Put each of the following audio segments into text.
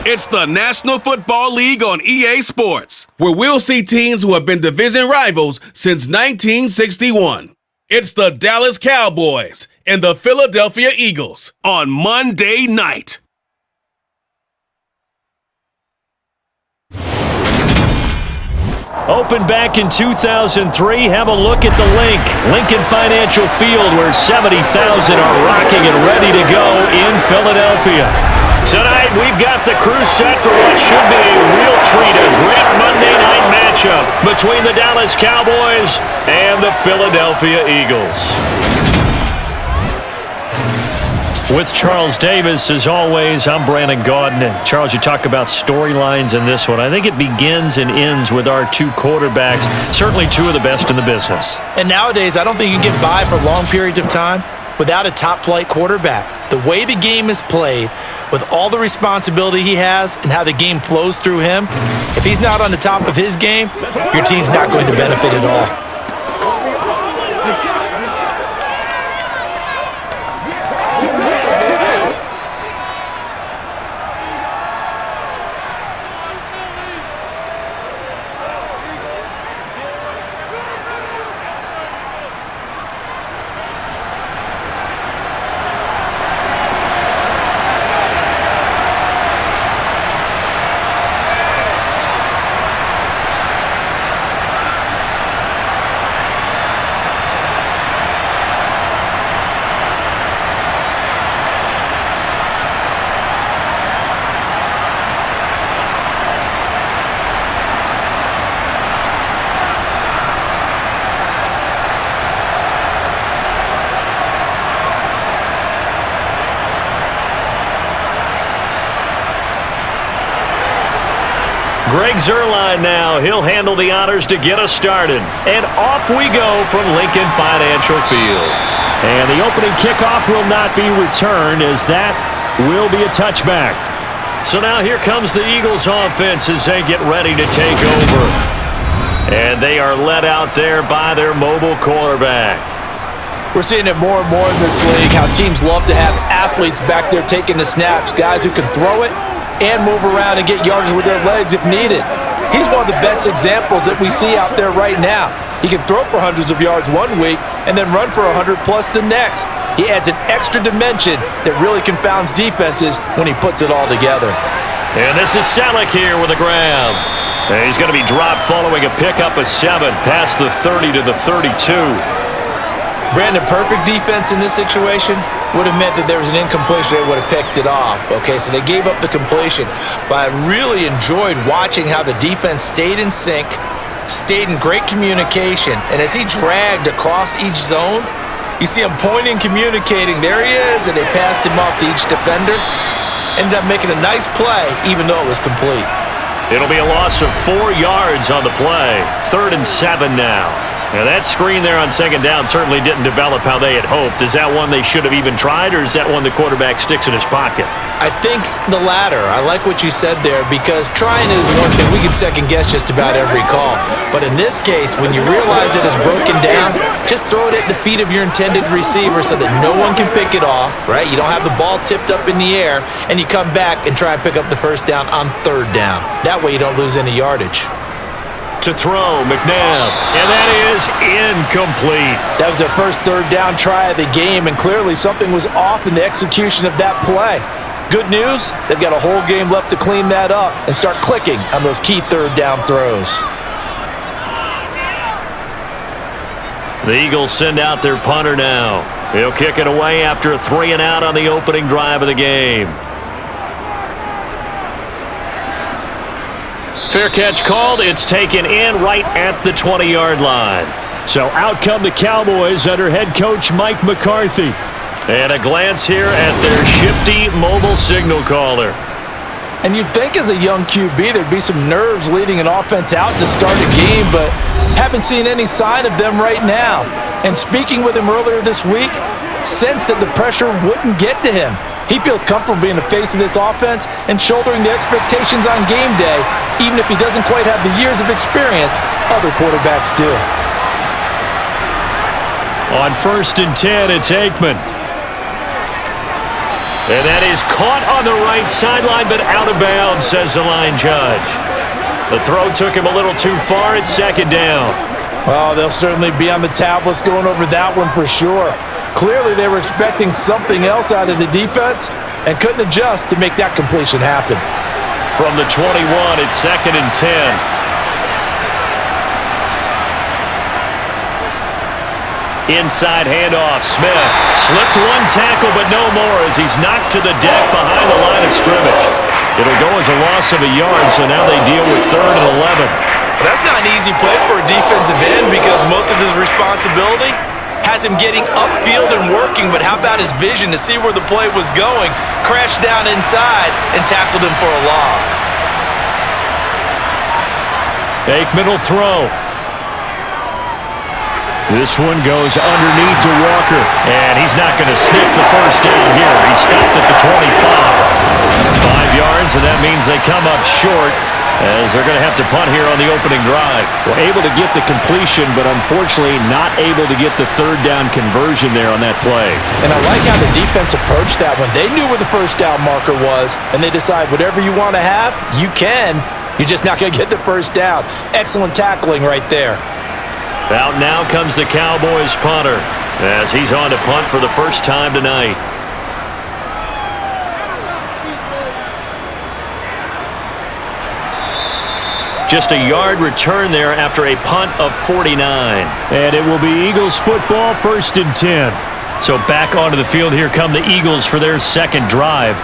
It's the National Football League on EA Sports, where we'll see teams who have been division rivals since 1961. It's the Dallas Cowboys and the Philadelphia Eagles on Monday night. Opened back in 2003, have a look at the Lincoln Financial Field, where 70,000 are rocking and ready to go in Philadelphia. Tonight, we've got the crew set for what should be a real treat, a great Monday night matchup between the Dallas Cowboys and the Philadelphia Eagles. With Charles Davis, as always, I'm Brandon Gaudin. Charles, you talk about storylines in this one. I think it begins and ends with our two quarterbacks, certainly two of the best in the business. And nowadays, I don't think you can get by for long periods of time without a top-flight quarterback. The way the game is played, with all the responsibility he has and how the game flows through him, if he's not on the top of his game, your team's not going to benefit at all. Greg Zuerlein now. He'll handle the honors to get us started. And off we go from Lincoln Financial Field. And the opening kickoff will not be returned, as that will be a touchback. So now here comes the Eagles offense as they get ready to take over. And they are led out there by their mobile quarterback. We're seeing it more and more in this league, how teams love to have athletes back there taking the snaps, guys who can throw it and move around and get yardage with their legs if needed. He's one of the best examples that we see out there right now. He can throw for hundreds of yards one week and then run for 100 plus the next. He adds an extra dimension that really confounds defenses when he puts it all together. And this is Selleck here with a grab. And he's going to be dropped following a pickup of 7 past the 30 to the 32. Brandon, perfect defense in this situation would have meant that there was an incompletion. They would have picked it off. Okay, so they gave up the completion. But I really enjoyed watching how the defense stayed in sync, stayed in great communication, and as he dragged across each zone, you see him pointing, communicating. There he is, and they passed him off to each defender. Ended up making a nice play, even though it was complete. It'll be a loss of 4 yards on the play. 3rd and 7 now. Now, that screen there on second down certainly didn't develop how they had hoped. Is that one they should have even tried, or is that one the quarterback sticks in his pocket? I think the latter. I like what you said there, because trying is one thing. We can second-guess just about every call. But in this case, when you realize it is broken down, just throw it at the feet of your intended receiver so that no one can pick it off, right? You don't have the ball tipped up in the air, and you come back and try and pick up the first down on 3rd down. That way you don't lose any yardage. To throw, McNabb, and that is incomplete. That was their first 3rd down try of the game, and clearly something was off in the execution of that play. Good news, they've got a whole game left to clean that up and start clicking on those key 3rd down throws. The Eagles send out their punter now. He'll kick it away after a 3 and out on the opening drive of the game. Fair catch called. It's taken in right at the 20-yard line. So out come the Cowboys under head coach Mike McCarthy. And a glance here at their shifty mobile signal caller. And you'd think as a young QB there'd be some nerves leading an offense out to start a game, but haven't seen any sign of them right now. And speaking with him earlier this week, sensed that the pressure wouldn't get to him. He feels comfortable being the face of this offense and shouldering the expectations on game day, even if he doesn't quite have the years of experience other quarterbacks do. On 1st and 10, it's Aikman. And that is caught on the right sideline, but out of bounds, says the line judge. The throw took him a little too far. It's second down. Oh, they'll certainly be on the tablets going over that one for sure. Clearly, they were expecting something else out of the defense and couldn't adjust to make that completion happen. From the 21, it's second and 10. Inside handoff, Smith slipped one tackle, but no more as he's knocked to the deck behind the line of scrimmage. It'll go as a loss of a yard, so now they deal with 3rd and 11. That's not an easy play for a defensive end because most of his responsibility has him getting upfield and working, but how about his vision to see where the play was going, crashed down inside, and tackled him for a loss. Aikman will throw. This one goes underneath to Walker, and he's not going to sniff the first down here. He stopped at the 25. 5 yards, and that means they come up short as they're going to have to punt here on the opening drive. Well, able to get the completion, but unfortunately not able to get the 3rd down conversion there on that play. And I like how the defense approached that one. They knew where the first down marker was, and they decide whatever you want to have, you can. You're just not going to get the first down. Excellent tackling right there. Out now comes the Cowboys punter as he's on to punt for the first time tonight. Just a yard return there after a punt of 49. And it will be Eagles football, 1st and 10. So back onto the field here come the Eagles for their second drive.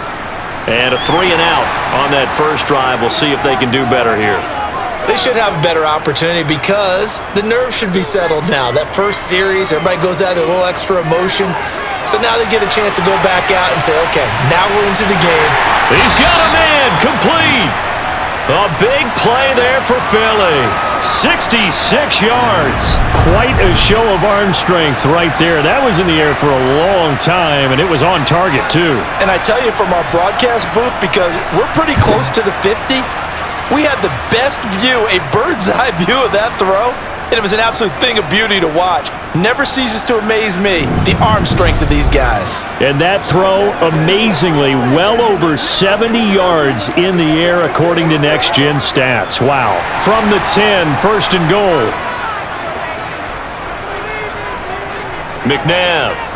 And a 3 and out on that first drive. We'll see if they can do better here. They should have a better opportunity because the nerves should be settled now. That first series, everybody goes out with a little extra emotion. So now they get a chance to go back out and say, okay, now we're into the game. He's got a man, complete. A big play there for Philly. 66 yards. Quite a show of arm strength right there. That was in the air for a long time, and it was on target, too. And I tell you from our broadcast booth, because we're pretty close to the 50, we had the best view, a bird's-eye view of that throw, and it was an absolute thing of beauty to watch. Never ceases to amaze me, the arm strength of these guys. And that throw, amazingly, well over 70 yards in the air according to Next Gen Stats. Wow. From the 10, 1st and goal. McNabb.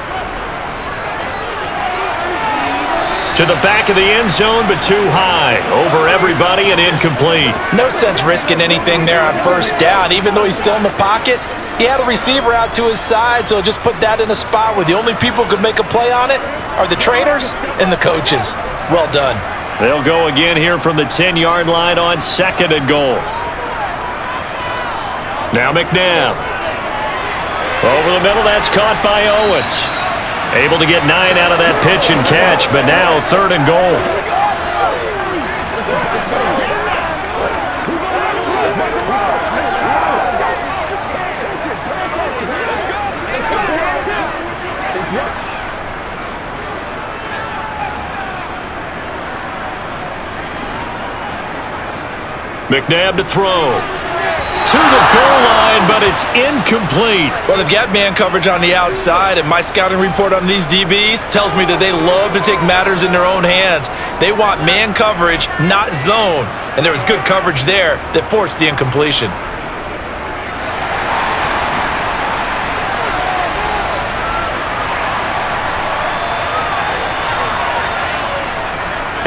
To the back of the end zone, but too high. Over everybody and incomplete. No sense risking anything there on first down. Even though he's still in the pocket, he had a receiver out to his side, so just put that in a spot where the only people who could make a play on it are the trainers and the coaches. Well done. They'll go again here from the 10-yard line on 2nd and goal. Now McNabb. Over the middle, that's caught by Owens. Able to get 9 out of that pitch and catch, but now 3rd and goal. McNabb to throw. To the goal line, but it's incomplete. Well, they've got man coverage on the outside, and my scouting report on these DBs tells me that they love to take matters in their own hands. They want man coverage, not zone. And there was good coverage there that forced the incompletion.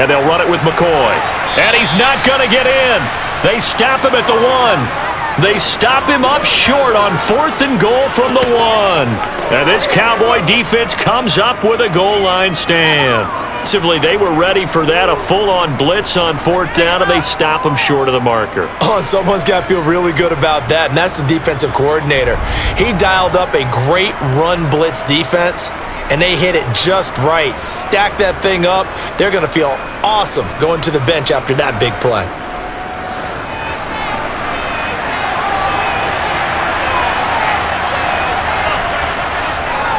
And they'll run it with McCoy. And he's not going to get in. They stop him at the 1. They stop him up short on 4th and goal from the 1. And this Cowboy defense comes up with a goal line stand. Simply, they were ready for that, a full-on blitz on 4th down, and they stop him short of the marker. Oh, and someone's got to feel really good about that, and that's the defensive coordinator. He dialed up a great run blitz defense, and they hit it just right. Stack that thing up. They're going to feel awesome going to the bench after that big play.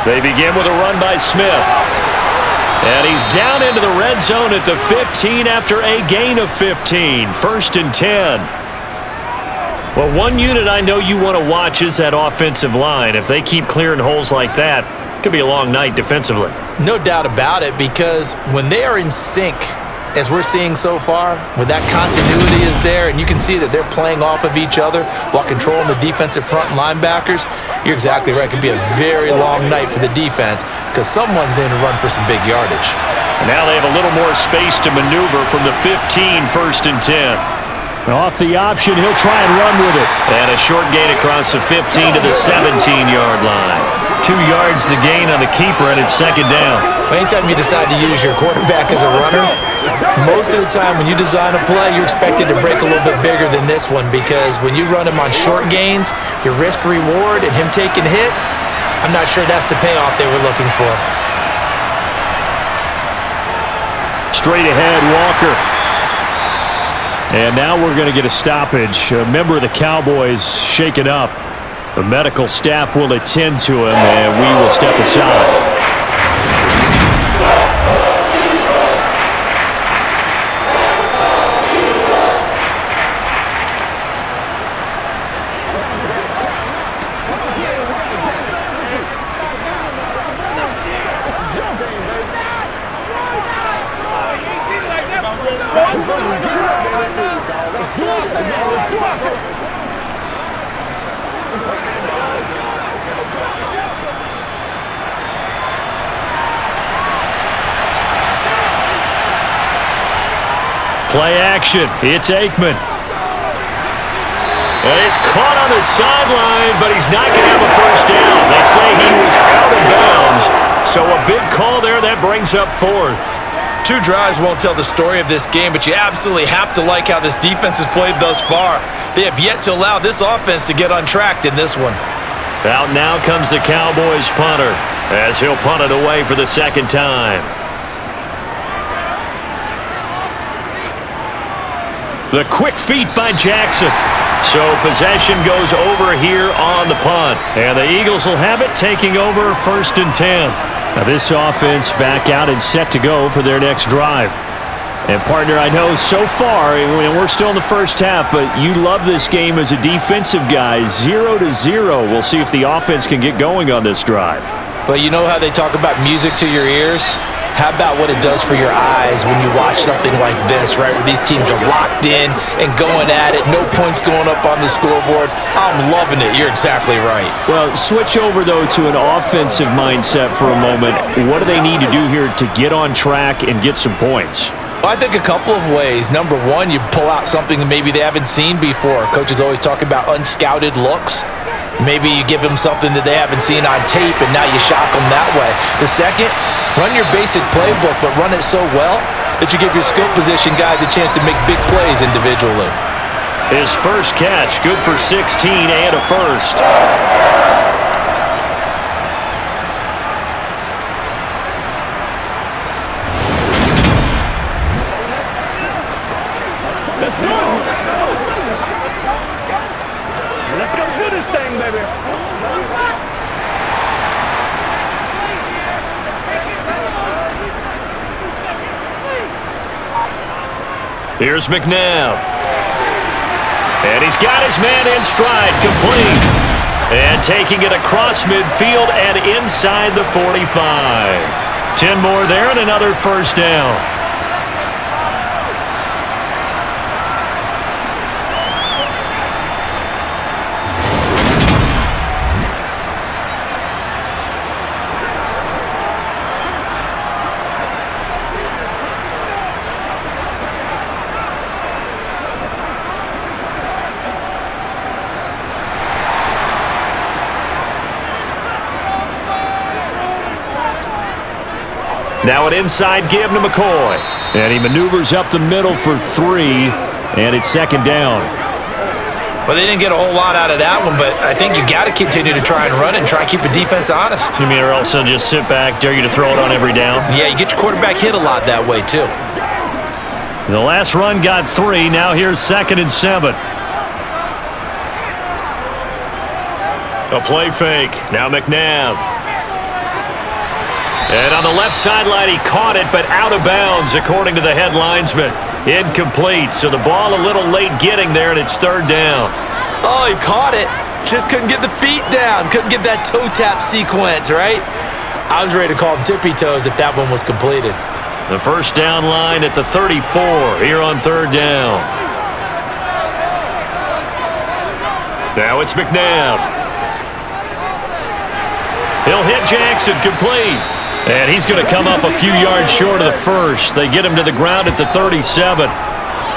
They begin with a run by Smith. And he's down into the red zone at the 15 after a gain of 15. 1st and 10. Well, one unit I know you want to watch is that offensive line. If they keep clearing holes like that, Could be a long night defensively. No doubt about it, because when they are in sync, as we're seeing so far, when that continuity is there and you can see that they're playing off of each other while controlling the defensive front and linebackers, you're exactly right. It could be a very long night for the defense because someone's going to run for some big yardage. And now they have a little more space to maneuver from the 15, 1st and 10. Off the option, he'll try and run with it. And a short gain across the 15 to the 17-yard line. 2 yards the gain on the keeper, and it's 2nd down. Anytime you decide to use your quarterback as a runner, most of the time when you design a play, you're expected to break a little bit bigger than this one, because when you run him on short gains, your risk-reward and him taking hits, I'm not sure that's the payoff they were looking for. Straight ahead, Walker. And now we're going to get a stoppage. A member of the Cowboys shaken up. The medical staff will attend to him, and we will step aside. Play action. It's Aikman. And he's caught on the sideline, but he's not going to have a first down. They say he was out of bounds. So a big call there. That brings up 4th. 2 drives won't tell the story of this game, but you absolutely have to like how this defense has played thus far. They have yet to allow this offense to get untracked in this one. Out now comes the Cowboys punter, as he'll punt it away for the 2nd time. The quick feet by Jackson. So possession goes over here on the punt. And the Eagles will have it, taking over 1st and 10. Now this offense back out and set to go for their next drive. And partner, I know so far, and we're still in the first half, but you love this game as a defensive guy. 0-0. We'll see if the offense can get going on this drive. Well, you know how they talk about music to your ears? How about what it does for your eyes when you watch something like this, right, where these teams are locked in and going at it, no points going up on the scoreboard? I'm loving it. You're exactly right. Well, switch over, though, to an offensive mindset for a moment. What do they need to do here to get on track and get some points? Well, I think a couple of ways. Number one, you pull out something that maybe they haven't seen before. Coaches always talk about unscouted looks. Maybe you give them something that they haven't seen on tape, and now you shock them that way. The second, run your basic playbook, but run it so well that you give your skill position guys a chance to make big plays individually. His first catch, good for 16 and a first. Let's go do this thing, baby. Here's McNabb. And he's got his man in stride, complete. And taking it across midfield and inside the 45. 10 more there and another first down. Now an inside give to McCoy. And he maneuvers up the middle for 3, and it's 2nd down. Well, they didn't get a whole lot out of that one, but I think you got to continue to try and run and try and keep the defense honest. You mean or else they'll just sit back, dare you to throw it on every down? Yeah, you get your quarterback hit a lot that way, too. The last run got 3. Now here's 2nd and 7. A play fake. Now McNabb. And on the left sideline, he caught it, but out of bounds, according to the head linesman. Incomplete, so the ball a little late getting there, and it's 3rd down. Oh, he caught it. Just couldn't get the feet down. Couldn't get that toe tap sequence, right? I was ready to call them tippy toes if that one was completed. The first down line at the 34 here on third down. Now it's McNabb. He'll hit Jackson complete. And he's going to come up a few yards short of the first. They get him to the ground at the 37.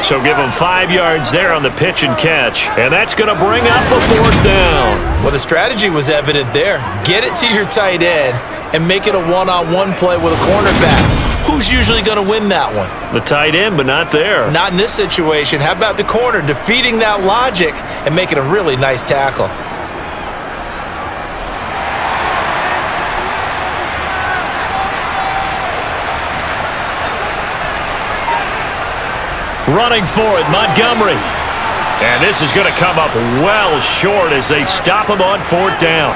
So give him 5 yards there on the pitch and catch. And that's going to bring up a fourth down. Well, the strategy was evident there. Get it to your tight end and make it a one-on-one play with a cornerback. Who's usually going to win that one? The tight end, but not there. Not in this situation. How about the corner defeating that logic and making a really nice tackle? Running for it, Montgomery. And this is going to come up well short as they stop him on fourth down.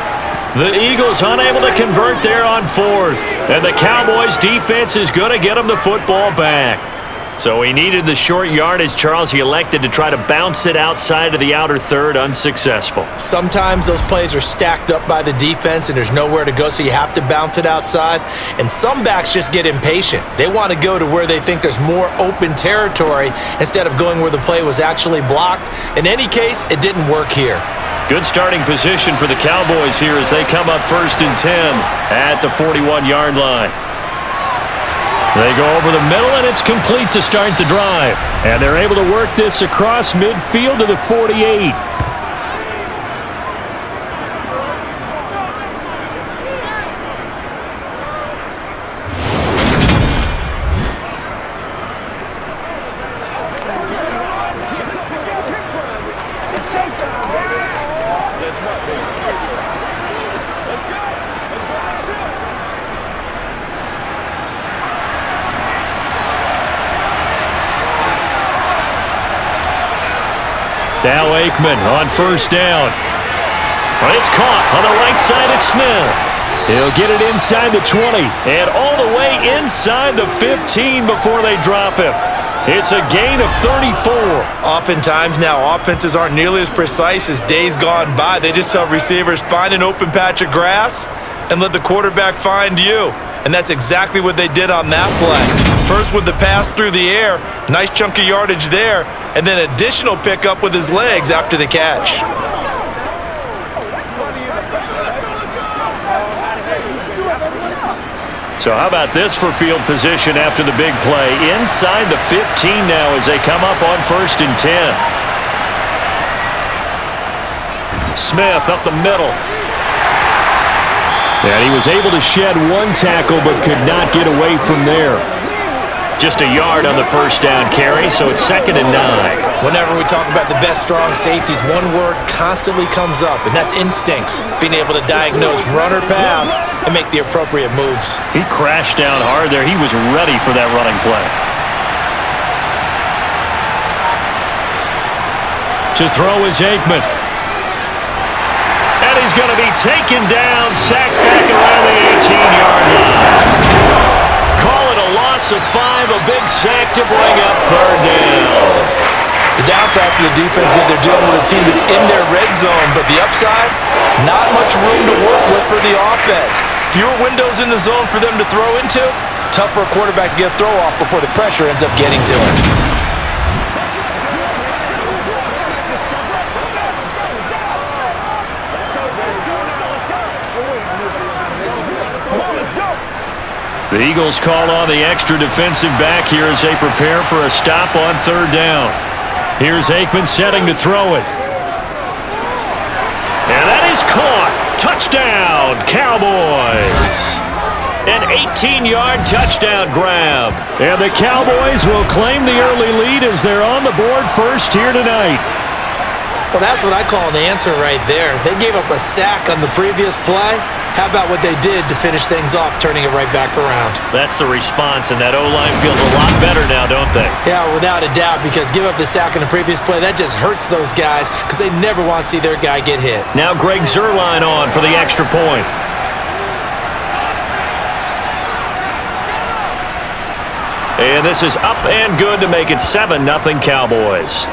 The Eagles unable to convert there on fourth. And the Cowboys defense is going to get him the football back. So he needed the short yardage, Charles. He elected to try to bounce it outside of the outer third, unsuccessful. Sometimes those plays are stacked up by the defense and there's nowhere to go, so you have to bounce it outside. And some backs just get impatient. They want to go to where they think there's more open territory instead of going where the play was actually blocked. In any case, it didn't work here. Good starting position for the Cowboys here as they come up 1st and 10 at the 41-yard line. They go over the middle, and it's complete to start the drive. And they're able to work this across midfield to the 48. Now Aikman on first down. It's caught on the right side at Smith. He'll get it inside the 20 and all the way inside the 15 before they drop him. It's a gain of 34. Oftentimes now offenses aren't nearly as precise as days gone by. They just tell receivers, find an open patch of grass and let the quarterback find you. And that's exactly what they did on that play. First with the pass through the air, nice chunk of yardage there, and then additional pickup with his legs after the catch. So how about this for field position after the big play? Inside the 15 now as they come up on 1st and 10. Smith up the middle. And he was able to shed one tackle but could not get away from there. Just a yard on the first down carry, so it's 2nd and 9. Whenever we talk about the best strong safeties, one word constantly comes up, and that's instincts. Being able to diagnose run or pass and make the appropriate moves. He crashed down hard there. He was ready for that running play. To throw is Aikman. And he's going to be taken down, sacked back around the 18-yard line. Call it a loss of 5, a big sack to bring up 3rd down. The downside for the defense is they're dealing with a team that's in their red zone, but the upside, not much room to work with for the offense. Fewer windows in the zone for them to throw into. Tough for a quarterback to get a throw off before the pressure ends up getting to him. The Eagles call on the extra defensive back here as they prepare for a stop on 3rd down. Here's Aikman setting to throw it. And that is caught. Touchdown, Cowboys. An 18-yard touchdown grab. And the Cowboys will claim the early lead as they're on the board first here tonight. Well, that's what I call an answer right there. They gave up a sack on the previous play. How about what they did to finish things off, turning it right back around? That's the response, and that O-line feels a lot better now, don't they? Yeah, without a doubt, because give up the sack on the previous play, that just hurts those guys because they never want to see their guy get hit. Now Greg Zuerlein on for the extra point. And this is up and good to make it 7-0 Cowboys.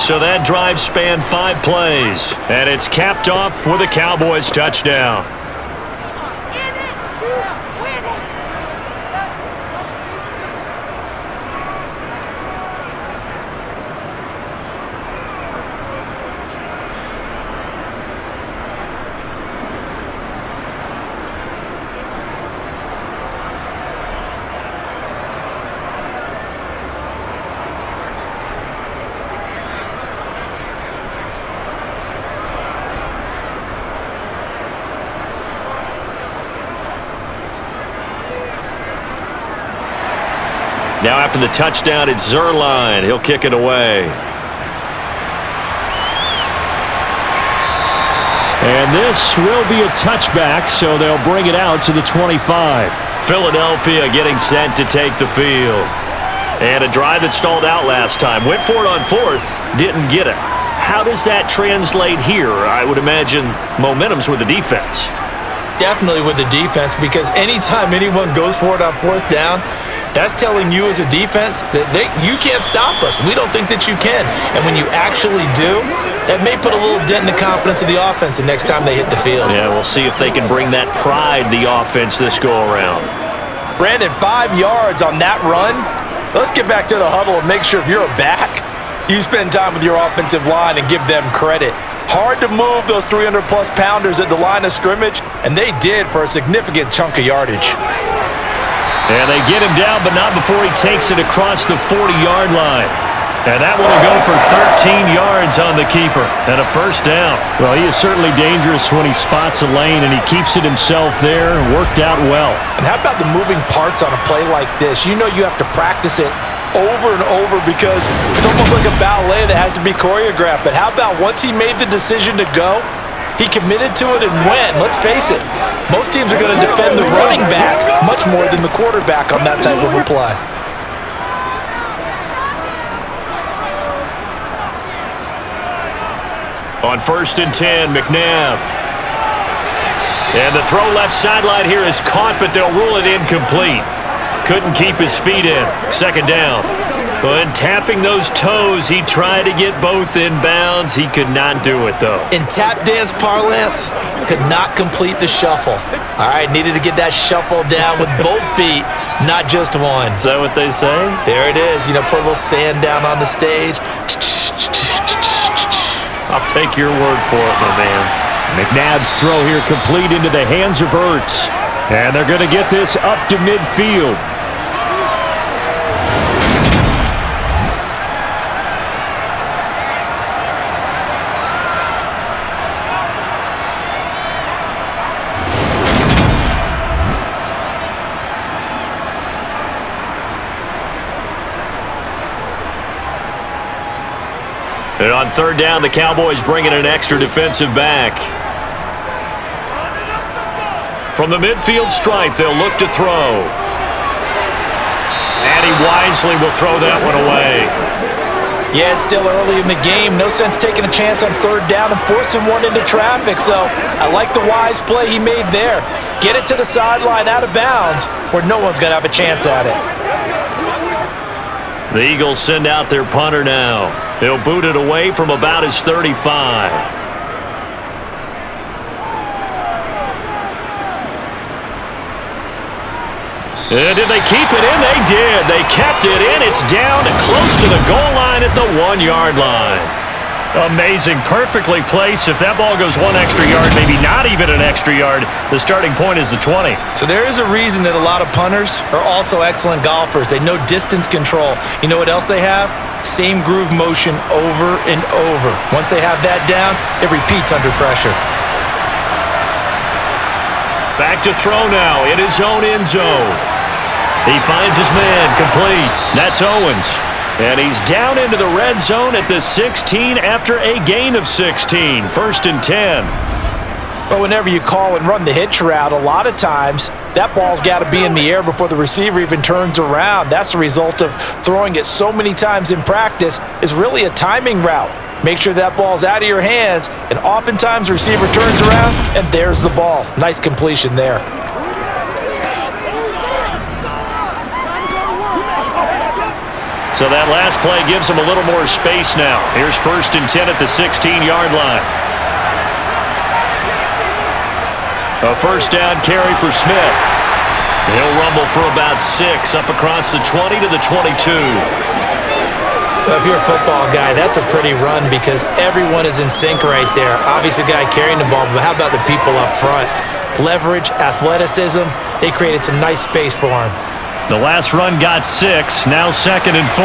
So that drive spanned 5 plays, and it's capped off with a Cowboys touchdown. Now after the touchdown, it's Zerline. He'll kick it away. And this will be a touchback, so they'll bring it out to the 25. Philadelphia getting set to take the field. And a drive that stalled out last time. Went for it on fourth, didn't get it. How does that translate here? I would imagine momentum's with the defense. Definitely with the defense, because anytime anyone goes for it on fourth down, that's telling you as a defense that you can't stop us. We don't think that you can. And when you actually do, that may put a little dent in the confidence of the offense the next time they hit the field. Yeah, we'll see if they can bring that pride, the offense, this go-around. Brandon, 5 yards on that run. Let's get back to the huddle and make sure if you're a back, you spend time with your offensive line and give them credit. Hard to move those 300-plus pounders at the line of scrimmage, and they did for a significant chunk of yardage. And they get him down, but not before he takes it across the 40-yard line. And that one will go for 13 yards on the keeper and a first down. Well, he is certainly dangerous when he spots a lane, and he keeps it himself there. Worked out well. And how about the moving parts on a play like this? You know you have to practice it over and over because it's almost like a ballet that has to be choreographed. But how about once he made the decision to go, he committed to it and went. Let's face it, most teams are going to defend the running back much more than the quarterback on that type of a play. On 1st and 10, McNabb. And the throw left sideline here is caught, but they'll rule it incomplete. Couldn't keep his feet in. Second down. And tapping those toes, he tried to get both in bounds. He could not do it, though. In tap dance parlance, could not complete the shuffle. All right, needed to get that shuffle down with both feet, not just one. Is that what they say? There it is. You know, put a little sand down on the stage. I'll take your word for it, my man. McNabb's throw here complete into the hands of Ertz. And they're going to get this up to midfield. And on 3rd down, the Cowboys bring in an extra defensive back. From the midfield stripe, they'll look to throw. And he wisely will throw that one away. Yeah, it's still early in the game. No sense taking a chance on 3rd down and forcing one into traffic. So I like the wise play he made there. Get it to the sideline out of bounds where no one's going to have a chance at it. The Eagles send out their punter now. He'll boot it away from about his 35. And did they keep it in? They did. They kept it in. It's down close to the goal line at the 1-yard line. Amazing. Perfectly placed. If that ball goes 1 extra yard, maybe not even an extra yard, the starting point is the 20. So there is a reason that a lot of punters are also excellent golfers. They know distance control. You know what else they have? Same groove motion over and over. Once they have that down, it repeats under pressure. Back to throw now in his own end zone. He finds his man, complete. That's Owens. And he's down into the red zone at the 16 after a gain of 16. 1st and 10. But whenever you call and run the hitch route, a lot of times that ball's got to be in the air before the receiver even turns around. That's the result of throwing it so many times in practice. Is really a timing route. Make sure that ball's out of your hands, and oftentimes the receiver turns around, and there's the ball. Nice completion there. So that last play gives him a little more space now. Here's 1st and 10 at the 16-yard line. A 1st down carry for Smith. He'll rumble for about 6 up across the 20 to the 22. Well, if you're a football guy, that's a pretty run because everyone is in sync right there. Obviously, the guy carrying the ball, but how about the people up front? Leverage, athleticism, they created some nice space for him. The last run got 6, now 2nd and 4.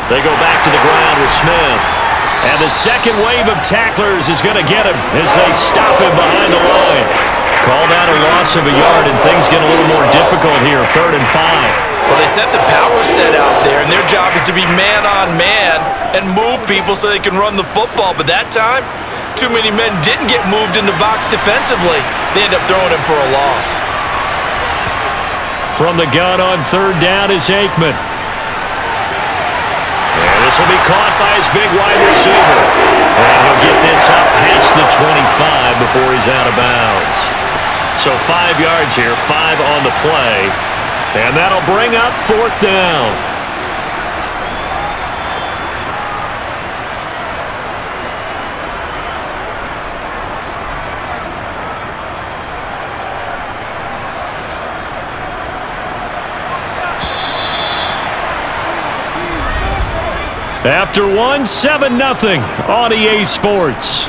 They go back to the ground with Smith. And the second wave of tacklers is going to get him as they stop him behind the line. Call that a loss of a yard, and things get a little more difficult here, 3rd and 5. Well, they sent the power set out there, and their job is to be man-on-man and move people so they can run the football. But that time, too many men didn't get moved in the box defensively. They end up throwing him for a loss. From the gun on 3rd down is Aikman. And this will be caught by his big wide receiver. And he'll get this up past the 25 before he's out of bounds. So 5 yards here, 5 on the play. And that'll bring up 4th down. After one, 7-0 on EA Sports.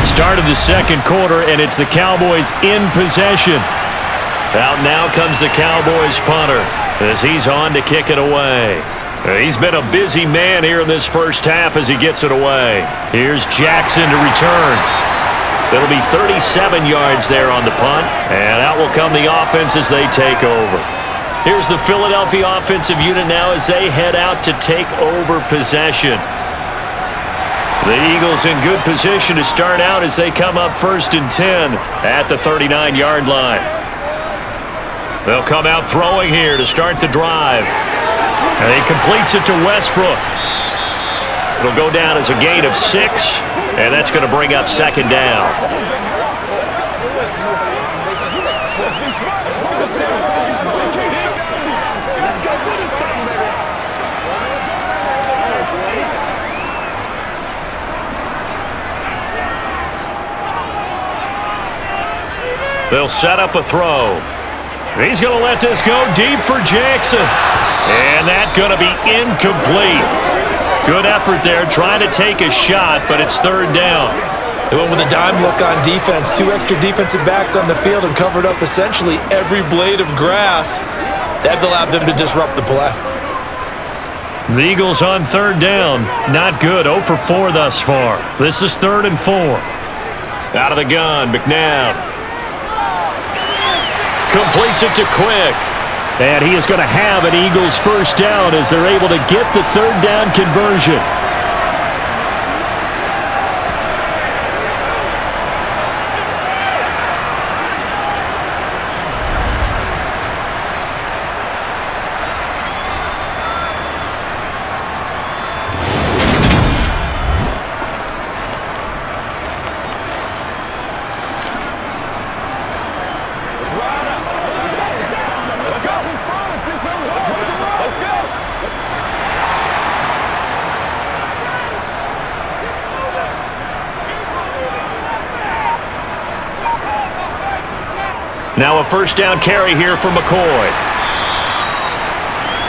Start of the second quarter, and it's the Cowboys in possession. Out now comes the Cowboys punter as he's on to kick it away. He's been a busy man here in this first half as he gets it away. Here's Jackson to return. It'll be 37 yards there on the punt, and out will come the offense as they take over. Here's the Philadelphia offensive unit now as they head out to take over possession. The Eagles in good position to start out as they come up 1st and 10 at the 39-yard line. They'll come out throwing here to start the drive. And he completes it to Westbrook. It'll go down as a gain of 6, and that's going to bring up 2nd down. They'll set up a throw. He's going to let this go deep for Jackson. And that's going to be incomplete. Good effort there trying to take a shot, but it's 3rd down. They went with a dime look on defense. 2 extra defensive backs on the field and covered up essentially every blade of grass. That allowed them to disrupt the play. The Eagles on 3rd down. Not good. 0 for 4 thus far. This is 3rd and 4. Out of the gun, McNabb. Completes it to Quick. And he is going to have an Eagles first down as they're able to get the 3rd down conversion. Now a first down carry here for McCoy.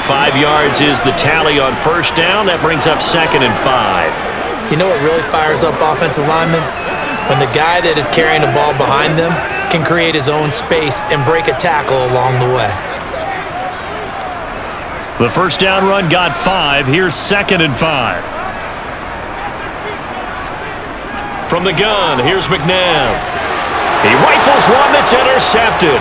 5 yards is the tally on first down. That brings up 2nd and 5. You know what really fires up offensive linemen? When the guy that is carrying the ball behind them can create his own space and break a tackle along the way. The first down run got 5. Here's 2nd and 5. From the gun, here's McNabb. He rifles one that's intercepted.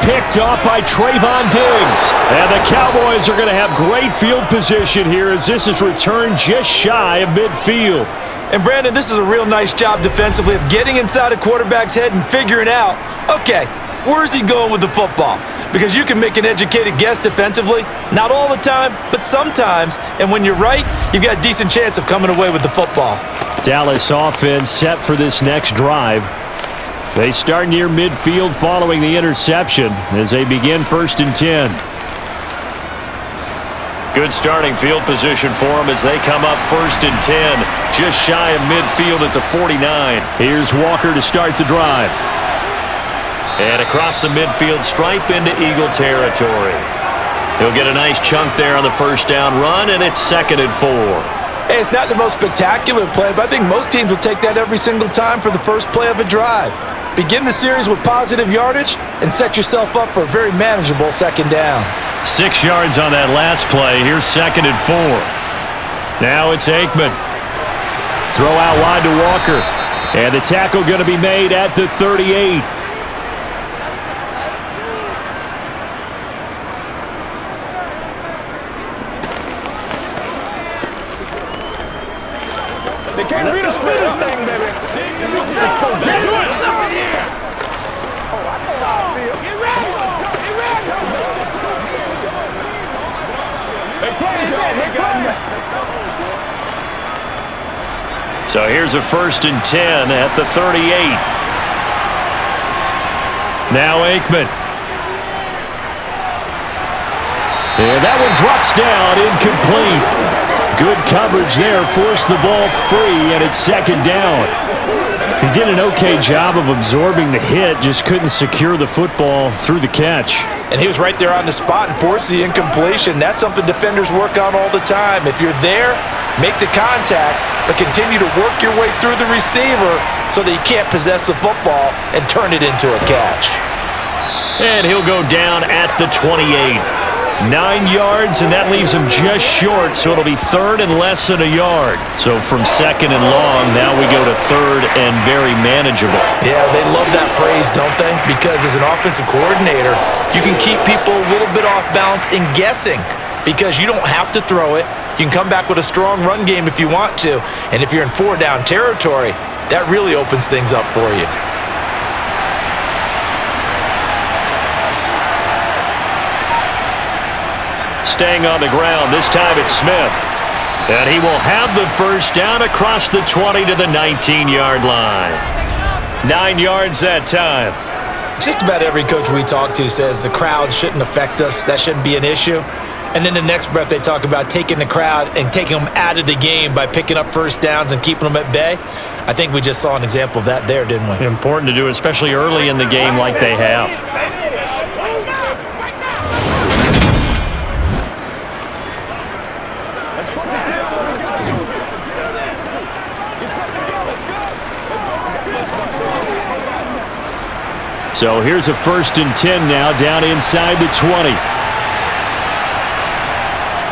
Picked off by Trayvon Diggs. And the Cowboys are going to have great field position here as this is returned just shy of midfield. And Brandon, this is a real nice job defensively of getting inside a quarterback's head and figuring out, okay, where's he going with the football? Because you can make an educated guess defensively, not all the time, but sometimes. And when you're right, you've got a decent chance of coming away with the football. Dallas offense set for this next drive. They start near midfield following the interception as they begin 1st and 10. Good starting field position for them as they come up 1st and 10, just shy of midfield at the 49. Here's Walker to start the drive. And across the midfield stripe into Eagle territory. He'll get a nice chunk there on the first down run, and it's 2nd and 4. Hey, it's not the most spectacular play, but I think most teams will take that every single time for the first play of a drive. begin the series with positive yardage and set yourself up for a very manageable second down. 6 yards on that last play. Here's 2nd and 4. Now it's Aikman. Throw out wide to Walker. And the tackle going to be made at the 38. They can't beat us with this thing, baby. Let's go get it. Oh, I know how I feel. Get ready. Get ready. Hey, plays, y'all. Make plays. So here's a 1st and 10 at the 38. Now Aikman. And that one drops down, incomplete. Good coverage there, forced the ball free, and it's 2nd down. He did an okay job of absorbing the hit, just couldn't secure the football through the catch. And he was right there on the spot and forced the incompletion. That's something defenders work on all the time. If you're there, make the contact, but continue to work your way through the receiver so that you can't possess the football and turn it into a catch. And he'll go down at the 28. 9 yards, and that leaves him just short, so it'll be 3rd and less than a yard. So from 2nd and long, now we go to 3rd and very manageable. Yeah, they love that phrase, don't they? Because as an offensive coordinator, you can keep people a little bit off balance and guessing because you don't have to throw it. You can come back with a strong run game if you want to, and if you're in 4-down territory, that really opens things up for you. Staying on the ground, this time it's Smith. And he will have the 1st down across the 20 to the 19-yard line. 9 yards that time. Just about every coach we talk to says the crowd shouldn't affect us. That shouldn't be an issue. And then the next breath they talk about taking the crowd and taking them out of the game by picking up 1st downs and keeping them at bay. I think we just saw an example of that there, didn't we? Important to do, especially early in the game like they have. So here's a 1st and 10 now, down inside the 20.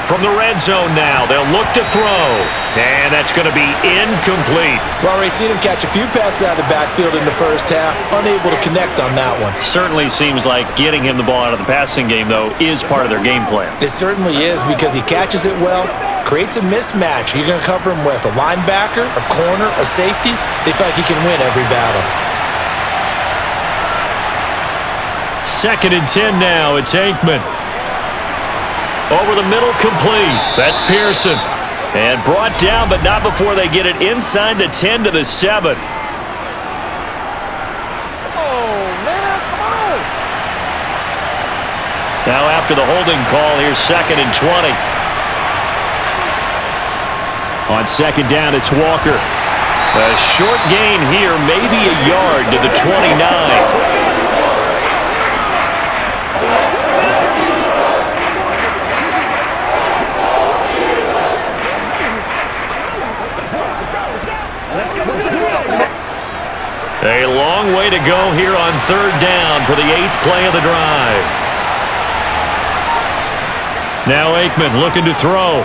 From the red zone now, they'll look to throw. And that's going to be incomplete. Well, we've seen him catch a few passes out of the backfield in the first half, unable to connect on that one. Certainly seems like getting him the ball out of the passing game, though, is part of their game plan. It certainly is because he catches it well, creates a mismatch. You're going to cover him with a linebacker, a corner, a safety. They feel like he can win every battle. 2nd and 10 now. It's Aikman. Over the middle, complete. That's Pearson. And brought down, but not before they get it inside the 10 to the 7. Oh, man, come on. Now after the holding call, here's 2nd and 20. On 2nd down, it's Walker. A short gain here, maybe a yard to the 29. A long way to go here on 3rd down for the 8th play of the drive. Now Aikman looking to throw.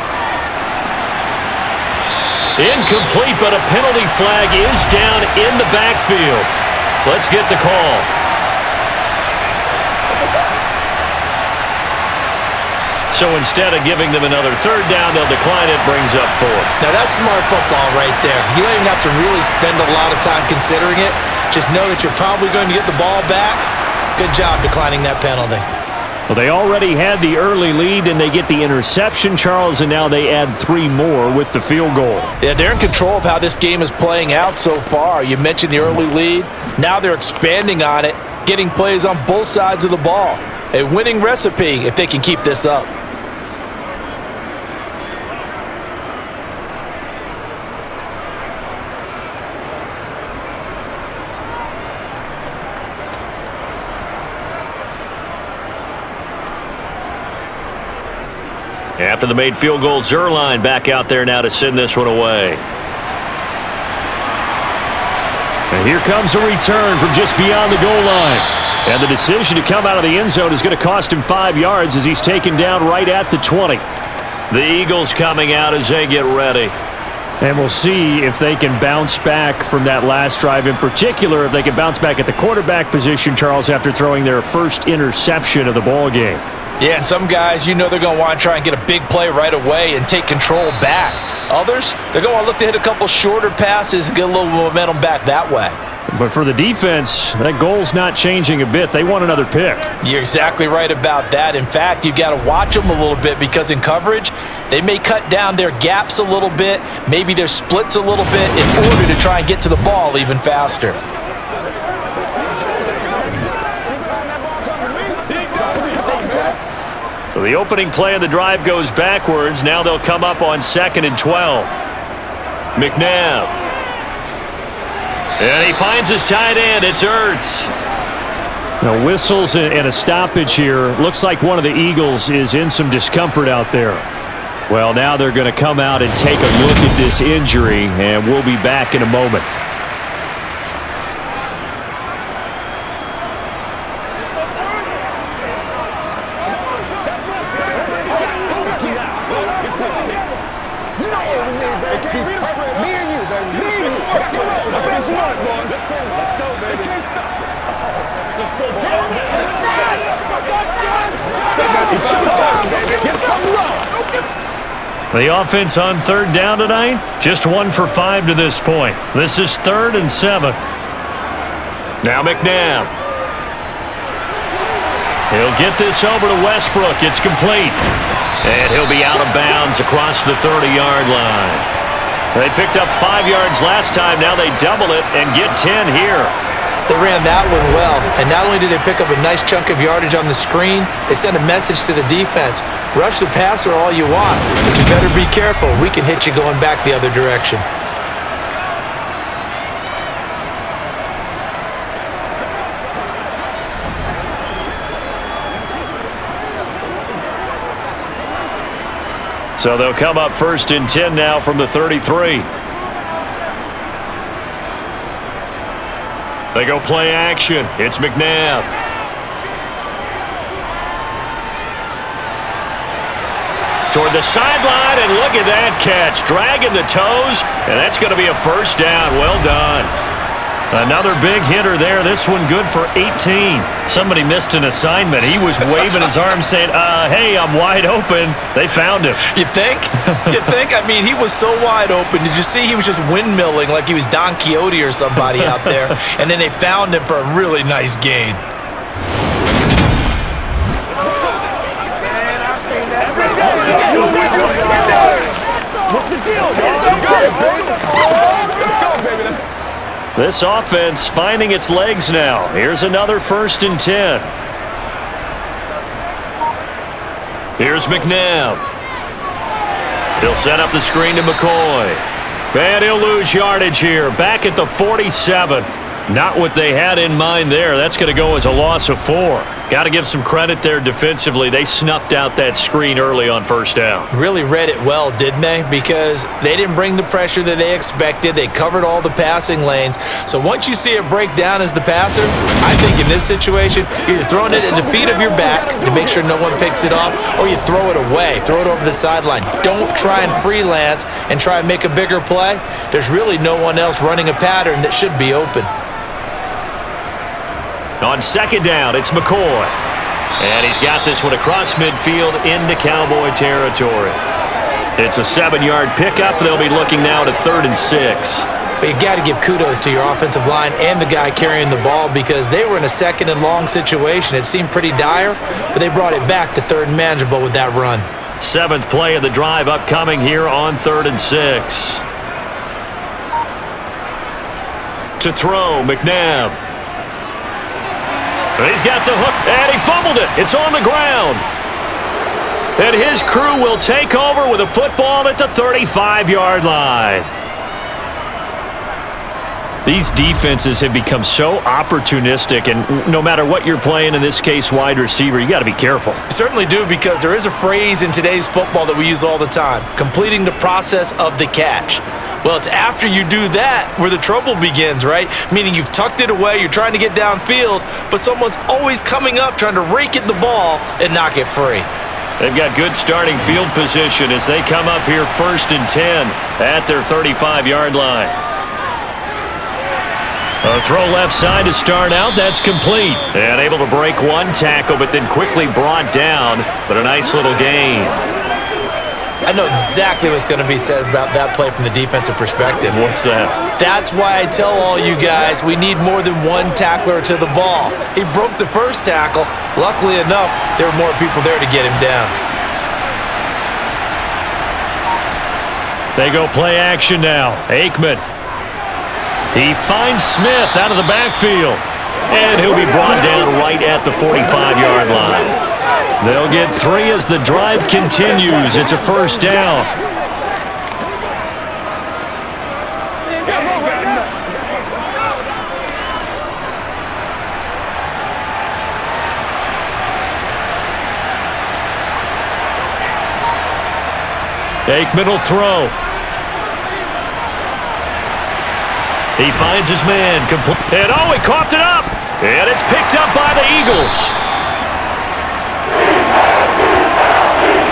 Incomplete, but a penalty flag is down in the backfield. Let's get the call. So instead of giving them another 3rd down, they'll decline it, brings up 4. Now that's smart football right there. You don't even have to really spend a lot of time considering it. Just know that you're probably going to get the ball back. Good job declining that penalty. Well, they already had the early lead, and they get the interception, Charles, and now they add 3 more with the field goal. Yeah, they're in control of how this game is playing out so far. You mentioned the early lead. Now they're expanding on it, getting plays on both sides of the ball. A winning recipe if they can keep this up. After the made field goal, Zuerlein back out there now to send this one away. And here comes a return from just beyond the goal line. And the decision to come out of the end zone is going to cost him 5 yards as he's taken down right at the 20. The Eagles coming out as they get ready. And we'll see if they can bounce back from that last drive, in particular if they can bounce back at the quarterback position, Charles, after throwing their first interception of the ball game. Yeah, and some guys, they're going to want to try and get a big play right away and take control back. Others, they're going to look to hit a couple shorter passes and get a little momentum back that way. But for the defense, that goal's not changing a bit. They want another pick. You're exactly right about that. In fact, you've got to watch them a little bit because in coverage, they may cut down their gaps a little bit, maybe their splits a little bit in order to try and get to the ball even faster. So the opening play of the drive goes backwards. Now they'll come up on 2nd and 12. McNabb. And he finds his tight end. It's Ertz. Now whistles and a stoppage here. Looks like one of the Eagles is in some discomfort out there. Well, now they're going to come out and take a look at this injury, and we'll be back in a moment. The offense on 3rd down tonight, just 1 for 5 to this point. This is 3rd and 7. Now McNabb. He'll get this over to Westbrook. It's complete. And he'll be out of bounds across the 30-yard line. They picked up 5 yards last time. Now they double it and get 10 here. They ran that one well, and not only did they pick up a nice chunk of yardage on the screen, they sent a message to the defense. Rush the passer all you want, but you better be careful. We can hit you going back the other direction. So they'll come up 1st and 10 now from the 33. They go play action. It's McNabb. Toward the sideline, and look at that catch. Dragging the toes, and that's going to be a 1st down. Well done. Another big hitter there. This one good for 18. Somebody missed an assignment. He was waving his arms saying, hey, I'm wide open. They found him. You think? You think? I mean, he was so wide open. Did you see he was just windmilling like he was Don Quixote or somebody out there? And then they found him for a really nice gain. What's the deal, man? Let's go, baby. Let's go, baby. This offense finding its legs now. Here's another 1st and 10. Here's McNabb. He'll set up the screen to McCoy. And he'll lose yardage here. Back at the 47. Not what they had in mind there. That's going to go as a loss of 4. Got to give some credit there defensively. They snuffed out that screen early on 1st down. Really read it well, didn't they? Because they didn't bring the pressure that they expected. They covered all the passing lanes. So once you see it break down as the passer, I think in this situation, you're either throwing it at the feet of your back to make sure no one picks it off, or you throw it away, throw it over the sideline. Don't try and freelance and try and make a bigger play. There's really no one else running a pattern that should be open. On 2nd down, it's McCoy. And he's got this one across midfield into Cowboy territory. It's a 7-yard pickup. They'll be looking now to 3rd and 6. But you got to give kudos to your offensive line and the guy carrying the ball because they were in a 2nd and long situation. It seemed pretty dire, but they brought it back to 3rd and manageable with that run. 7th play of the drive upcoming here on 3rd and 6. To throw, McNabb. He's got the hook, and he fumbled it. It's on the ground. And his crew will take over with a football at the 35-yard line. These defenses have become so opportunistic, and no matter what you're playing, in this case wide receiver, you got to be careful. You certainly do, because there is a phrase in today's football that we use all the time, completing the process of the catch. Well, it's after you do that where the trouble begins, right? Meaning you've tucked it away, you're trying to get downfield, but someone's always coming up trying to rake at the ball and knock it free. They've got good starting field position as they come up here 1st and 10 at their 35-yard line. A throw left side to start out. That's complete. And able to break one tackle, but then quickly brought down. But a nice little gain. I know exactly what's going to be said about that play from the defensive perspective. What's that? That's why I tell all you guys we need more than one tackler to the ball. He broke the first tackle. Luckily enough, there were more people there to get him down. They go play action now. Aikman. He finds Smith out of the backfield. And he'll be brought down right at the 45-yard line. They'll get 3 as the drive continues. It's a first down. Aikman will throw. He finds his man. And he coughed it up. And it's picked up by the Eagles.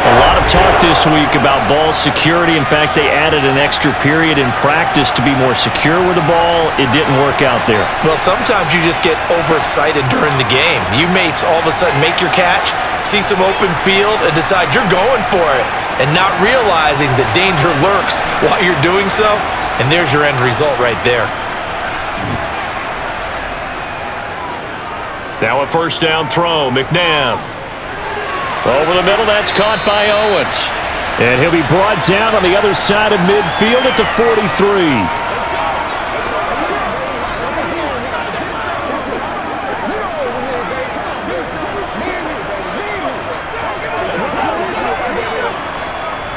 A lot of talk this week about ball security. In fact, they added an extra period in practice to be more secure with the ball. It didn't work out there. Well, sometimes you just get overexcited during the game. You may all of a sudden make your catch, see some open field, and decide you're going for it, and not realizing the danger lurks while you're doing so, and there's your end result right there. Now a first down throw, McNabb. Over the middle, that's caught by Owens. And he'll be brought down on the other side of midfield at the 43.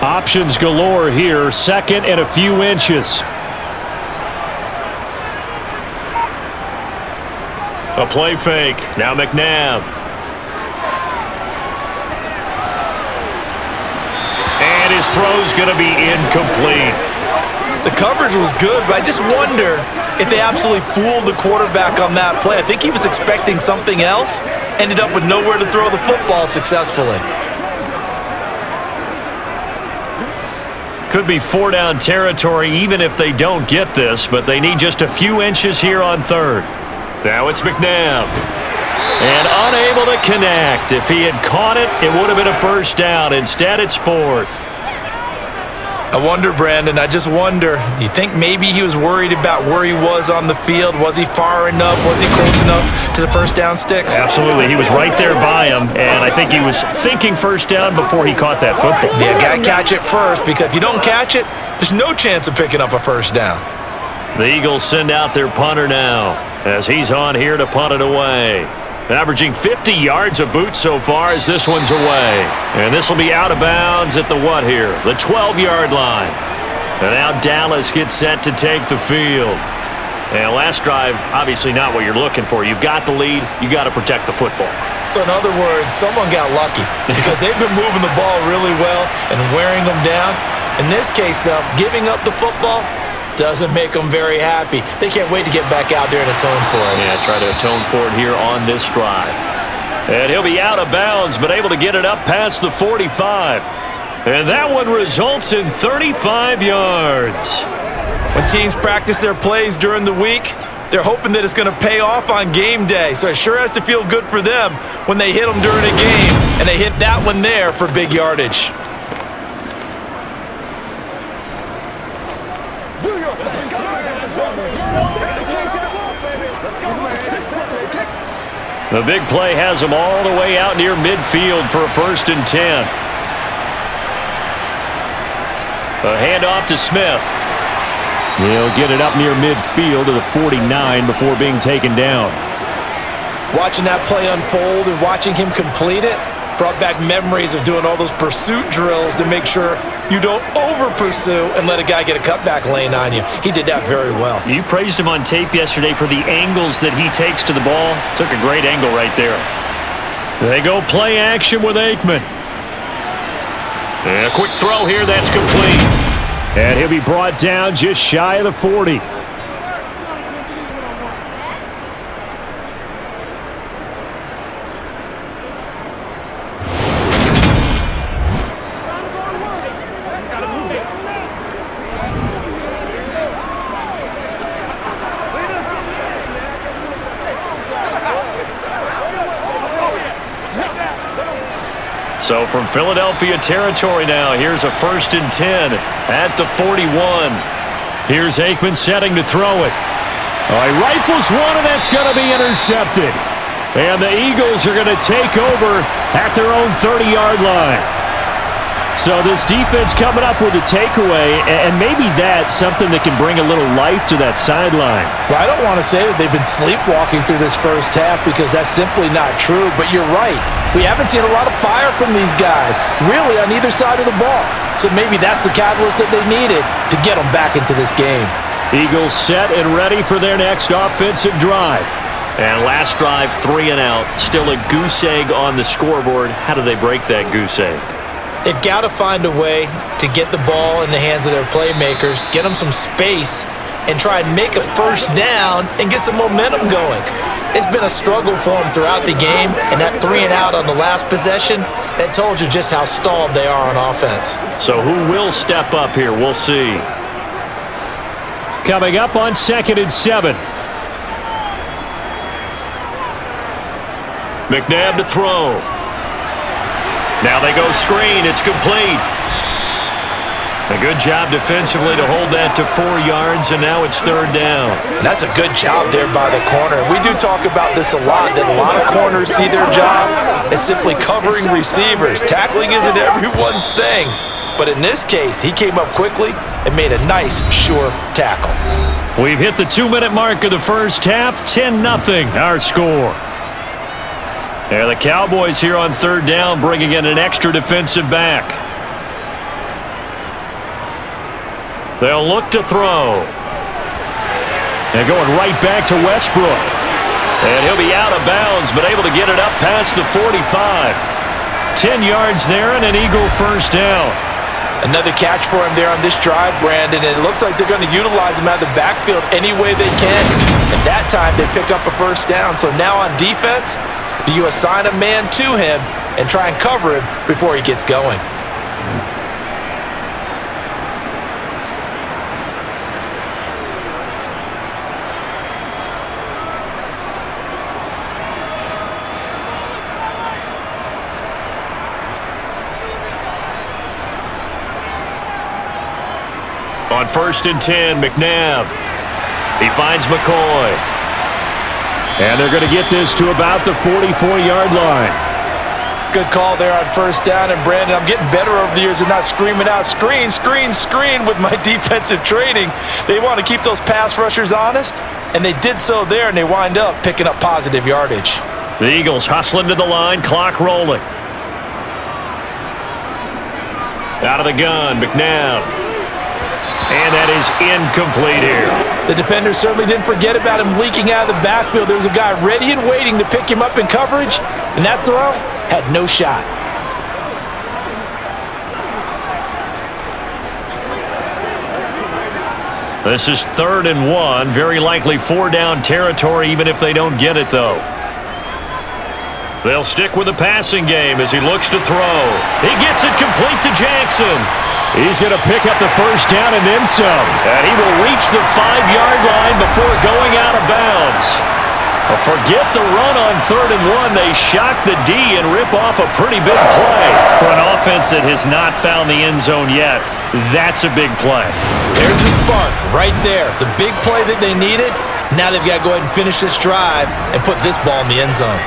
Options galore here, 2nd and a few inches. A play fake, now McNabb. And his throw's going to be incomplete. The coverage was good, but I just wonder if they absolutely fooled the quarterback on that play. I think he was expecting something else, ended up with nowhere to throw the football successfully. Could be 4-down territory even if they don't get this, but they need just a few inches here on 3rd. Now it's McNabb. And unable to connect. If he had caught it, it would have been a first down. Instead, it's 4th. I wonder, Brandon, I just wonder. You think maybe he was worried about where he was on the field? Was he far enough? Was he close enough to the first down sticks? Absolutely. He was right there by him, and I think he was thinking first down before he caught that football. Yeah, got to catch it first, because if you don't catch it, there's no chance of picking up a first down. The Eagles send out their punter now as he's on here to punt it away. Averaging 50 yards a boot so far as this one's away. And this will be out of bounds at the what here? The 12-yard line. And now Dallas gets set to take the field. And last drive, obviously not what you're looking for. You've got the lead. You got to protect the football. So in other words, someone got lucky because they've been moving the ball really well and wearing them down. In this case, though, giving up the football doesn't make them very happy. They can't wait to get back out there and atone for it. Yeah, try to atone for it here on this drive. And he'll be out of bounds, but able to get it up past the 45. And that one results in 35 yards. When teams practice their plays during the week, they're hoping that it's going to pay off on game day. So it sure has to feel good for them when they hit them during a game, and they hit that one there for big yardage. The big play has them all the way out near midfield for a 1st and 10. A handoff to Smith. He'll get it up near midfield to the 49 before being taken down. Watching that play unfold and watching him complete it brought back memories of doing all those pursuit drills to make sure you don't over-pursue and let a guy get a cutback lane on you. He did that very well. You praised him on tape yesterday for the angles that he takes to the ball. Took a great angle right there. They go play action with Aikman. And a quick throw here, that's complete. And he'll be brought down just shy of the 40. So from Philadelphia territory now, here's a 1st and 10 at the 41. Here's Aikman setting to throw it. He rifles one, and that's going to be intercepted. And the Eagles are going to take over at their own 30-yard line. So this defense coming up with a takeaway, and maybe that's something that can bring a little life to that sideline. Well, I don't want to say that they've been sleepwalking through this first half because that's simply not true, but you're right. We haven't seen a lot of fire from these guys, really on either side of the ball. So maybe that's the catalyst that they needed to get them back into this game. Eagles set and ready for their next offensive drive. And last drive, 3 and out. Still a goose egg on the scoreboard. How do they break that goose egg? They've got to find a way to get the ball in the hands of their playmakers, get them some space, and try and make a first down and get some momentum going. It's been a struggle for them throughout the game, and that 3 and out on the last possession, that told you just how stalled they are on offense. So who will step up here? We'll see. Coming up on 2nd and 7. McNabb to throw. Now they go screen. It's complete. A good job defensively to hold that to 4 yards, and now it's 3rd down. That's a good job there by the corner. We do talk about this a lot, that a lot of corners see their job as simply covering receivers. Tackling isn't everyone's thing. But in this case, he came up quickly and made a nice, sure tackle. We've hit the 2-minute mark of the first half. 10-0 our score. There the Cowboys here on 3rd down, bringing in an extra defensive back. They'll look to throw. And going right back to Westbrook. And he'll be out of bounds, but able to get it up past the 45. 10 yards there and an Eagle 1st down. Another catch for him there on this drive, Brandon, and it looks like they're going to utilize him out of the backfield any way they can. At that time, they pick up a 1st down. So now on defense, do you assign a man to him and try and cover him before he gets going? On 1st and 10, McNabb. He finds McCoy. And they're going to get this to about the 44-yard line. Good call there on 1st down. And, Brandon, I'm getting better over the years of not screaming out, screen, screen, screen with my defensive training. They want to keep those pass rushers honest, and they did so there, and they wind up picking up positive yardage. The Eagles hustling to the line, clock rolling. Out of the gun, McNabb. And that is incomplete here. The defender certainly didn't forget about him leaking out of the backfield. There was a guy ready and waiting to pick him up in coverage, and that throw had no shot. This is 3rd and 1. Very likely 4-down territory, even if they don't get it, though. They'll stick with the passing game as he looks to throw. He gets it complete to Jackson. He's going to pick up the 1st down and then some. And he will reach the 5-yard line before going out of bounds. Forget the run on 3rd and 1. They shock the D and rip off a pretty big play. For an offense that has not found the end zone yet, that's a big play. There's the spark right there. The big play that they needed. Now they've got to go ahead and finish this drive and put this ball in the end zone.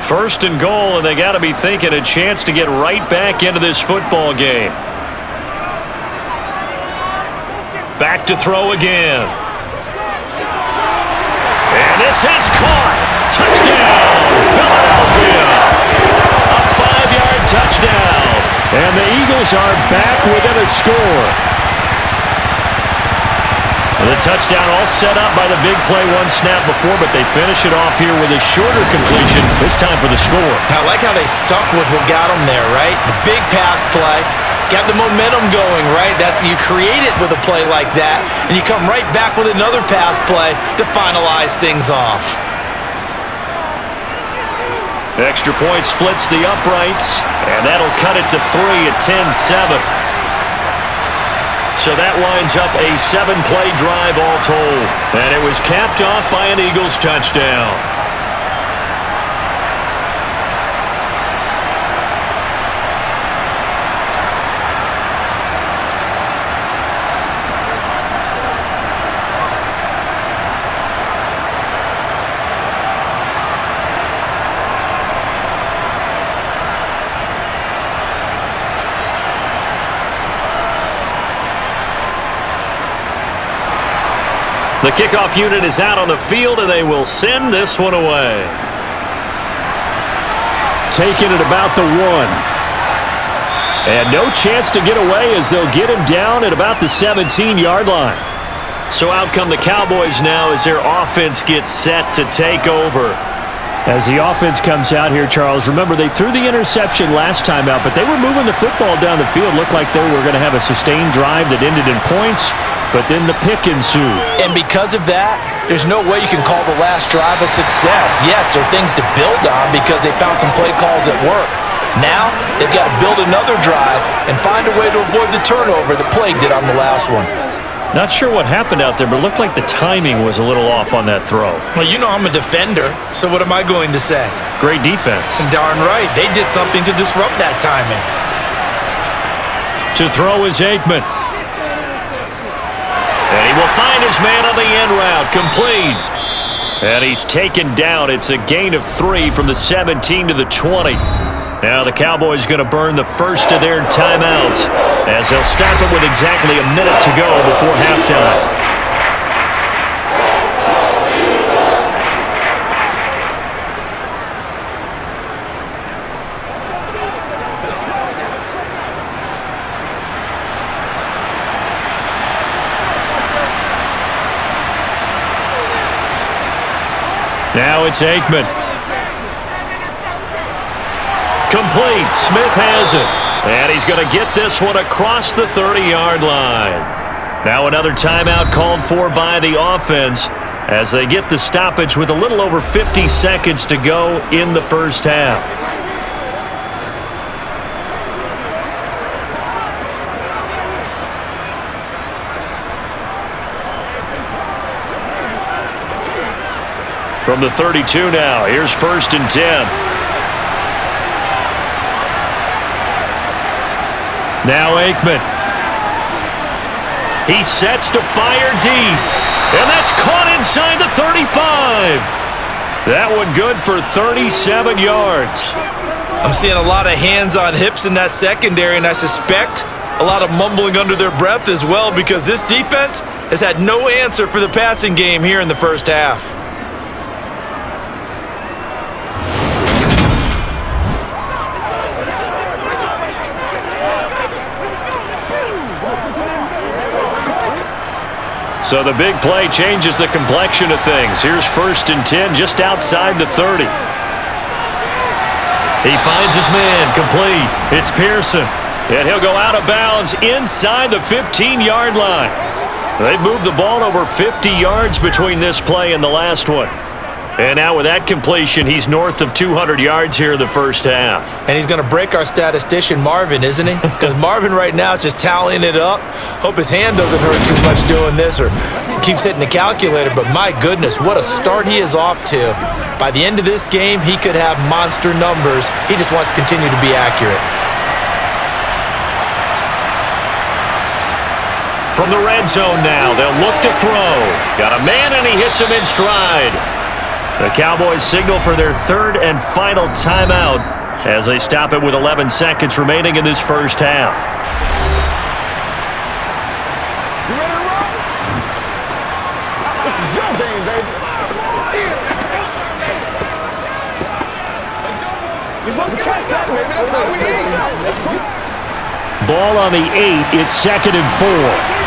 1st and goal, and they got to be thinking a chance to get right back into this football game. Back to throw again. And this is caught. Touchdown, Philadelphia. A 5-yard touchdown. And the Eagles are back within a score. The touchdown all set up by the big play one snap before, but they finish it off here with a shorter completion, this time for the score. I like how they stuck with what got them there, right? The big pass play, got the momentum going, right? You create it with a play like that, and you come right back with another pass play to finalize things off. Extra point splits the uprights, and that'll cut it to 3 at 10-7. So that winds up a 7-play drive all told. And it was capped off by an Eagles touchdown. The kickoff unit is out on the field, and they will send this one away. Taking it about the 1. And no chance to get away as they'll get him down at about the 17-yard line. So out come the Cowboys now as their offense gets set to take over. As the offense comes out here, Charles, remember they threw the interception last time out, but they were moving the football down the field. Looked like they were going to have a sustained drive that ended in points. But then the pick ensued. And because of that, there's no way you can call the last drive a success. Yes, there are things to build on because they found some play calls that work. Now, they've got to build another drive and find a way to avoid the turnover that plagued it on the last one. Not sure what happened out there, but it looked like the timing was a little off on that throw. Well, you know I'm a defender, so what am I going to say? Great defense. Darn right. They did something to disrupt that timing. To throw is Aikman. And he will find his man on the end route, complete. And he's taken down. It's a gain of 3 from the 17 to the 20. Now the Cowboys going to burn the first of their timeouts as they'll stop it with exactly a minute to go before halftime. Now it's Aikman. Complete. Smith has it. And he's going to get this one across the 30-yard line. Now another timeout called for by the offense as they get the stoppage with a little over 50 seconds to go in the first half. From the 32 now, here's 1st and 10. Now Aikman. He sets to fire deep. And that's caught inside the 35. That one good for 37 yards. I'm seeing a lot of hands on hips in that secondary, and I suspect a lot of mumbling under their breath as well because this defense has had no answer for the passing game here in the first half. So the big play changes the complexion of things. Here's 1st and 10 just outside the 30. He finds his man, complete. It's Pearson. And he'll go out of bounds inside the 15-yard line. They've moved the ball over 50 yards between this play and the last one. And now with that completion, he's north of 200 yards here in the first half. And he's going to break our statistician, Marvin, isn't he? Because Marvin right now is just tallying it up. Hope his hand doesn't hurt too much doing this or keeps hitting the calculator. But my goodness, what a start he is off to. By the end of this game, he could have monster numbers. He just wants to continue to be accurate. From the red zone now, they'll look to throw. Got a man, and he hits him in stride. The Cowboys signal for their 3rd and final timeout as they stop it with 11 seconds remaining in this first half. You ready to roll? This is your game, baby. You're supposed to catch that, baby. That's how we eat. That's cool. Ball on the 8. It's 2nd and 4.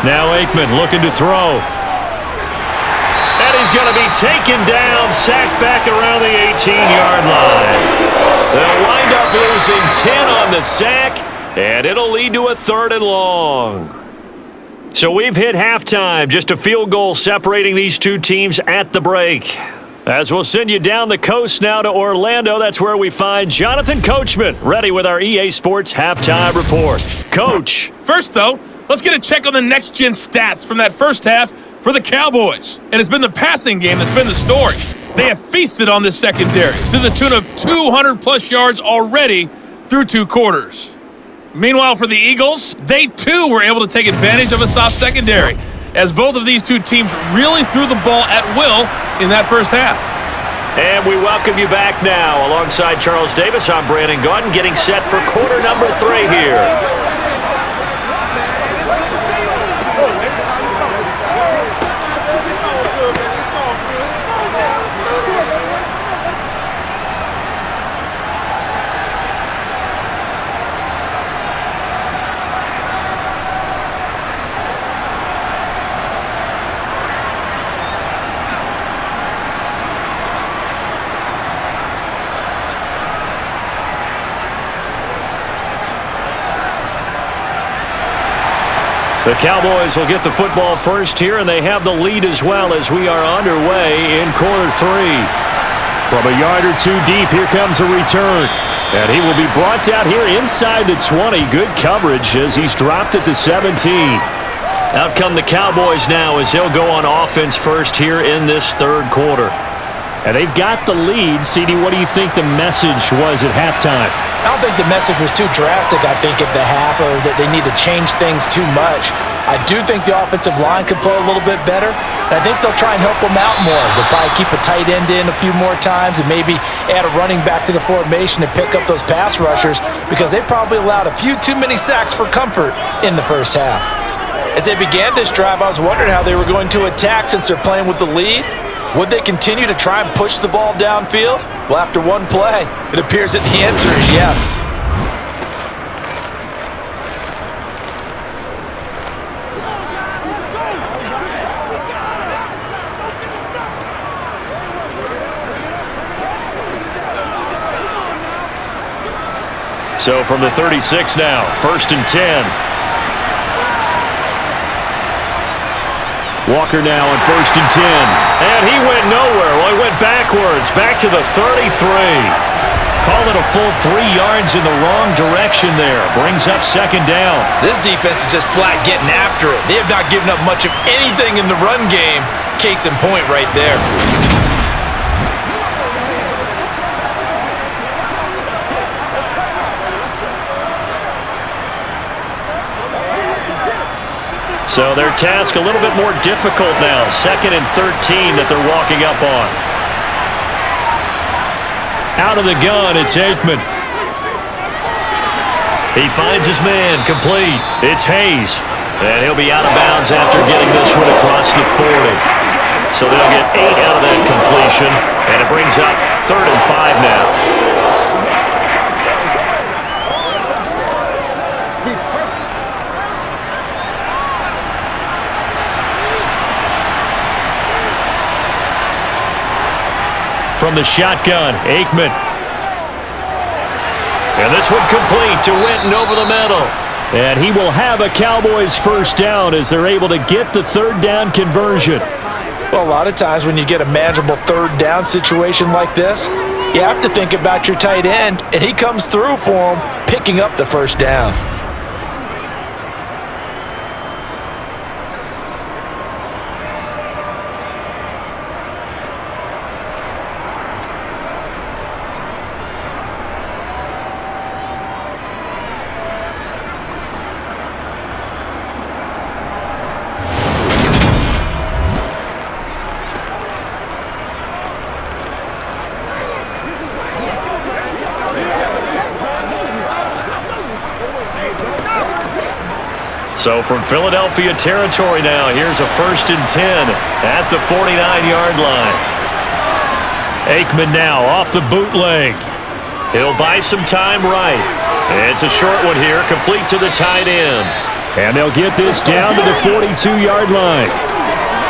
Now Aikman looking to throw. And he's going to be taken down, sacked back around the 18-yard line. They'll wind up losing 10 on the sack, and it'll lead to a 3rd and long. So we've hit halftime, just a field goal separating these two teams at the break. As we'll send you down the coast now to Orlando, that's where we find Jonathan Coachman, ready with our EA Sports halftime report. Coach. First, though, let's get a check on the next-gen stats from that first half for the Cowboys. And it's been the passing game that's been the story. They have feasted on this secondary to the tune of 200-plus yards already through 2 quarters. Meanwhile, for the Eagles, they too were able to take advantage of a soft secondary, as both of these two teams really threw the ball at will in that first half. And we welcome you back now. Alongside Charles Davis, I'm Brandon Gaudin, getting set for quarter number 3 here. The Cowboys will get the football first here, and they have the lead as well as we are underway in quarter 3. From a yard or 2 deep, here comes a return. And he will be brought down here inside the 20. Good coverage as he's dropped at the 17. Out come the Cowboys now as they'll go on offense first here in this 3rd quarter. And they've got the lead. CD, what do you think the message was at halftime? I don't think the message was too drastic, I think, at the half, or that they need to change things too much. I do think the offensive line could play a little bit better, and I think they'll try and help them out more. They'll probably keep a tight end in a few more times and maybe add a running back to the formation to pick up those pass rushers, because they probably allowed a few too many sacks for comfort in the first half. As they began this drive, I was wondering how they were going to attack since they're playing with the lead. Would they continue to try and push the ball downfield? Well, after one play, it appears that the answer is yes. So from the 36 now, 1st and 10. Walker now on 1st and 10. And he went nowhere. Well, he went backwards, back to the 33. Call it a full 3 yards in the wrong direction there. Brings up 2nd down. This defense is just flat getting after it. They have not given up much of anything in the run game. Case in point right there. So their task a little bit more difficult now. 2nd and 13 that they're walking up on. Out of the gun, it's Aikman. He finds his man, complete. It's Hayes. And he'll be out of bounds after getting this one across the 40. So they'll get 8 out of that completion. And it brings up 3rd and 5 now. From the shotgun, Aikman. And this one complete to Winton over the middle. And he will have a Cowboys 1st down as they're able to get the 3rd down conversion. Well, a lot of times when you get a manageable 3rd down situation like this, you have to think about your tight end, and he comes through for him, picking up the 1st down. So from Philadelphia territory now, here's a 1st and 10 at the 49-yard line. Aikman now off the bootleg. He'll buy some time right. It's a short one here, complete to the tight end. And they'll get this down to the 42-yard line.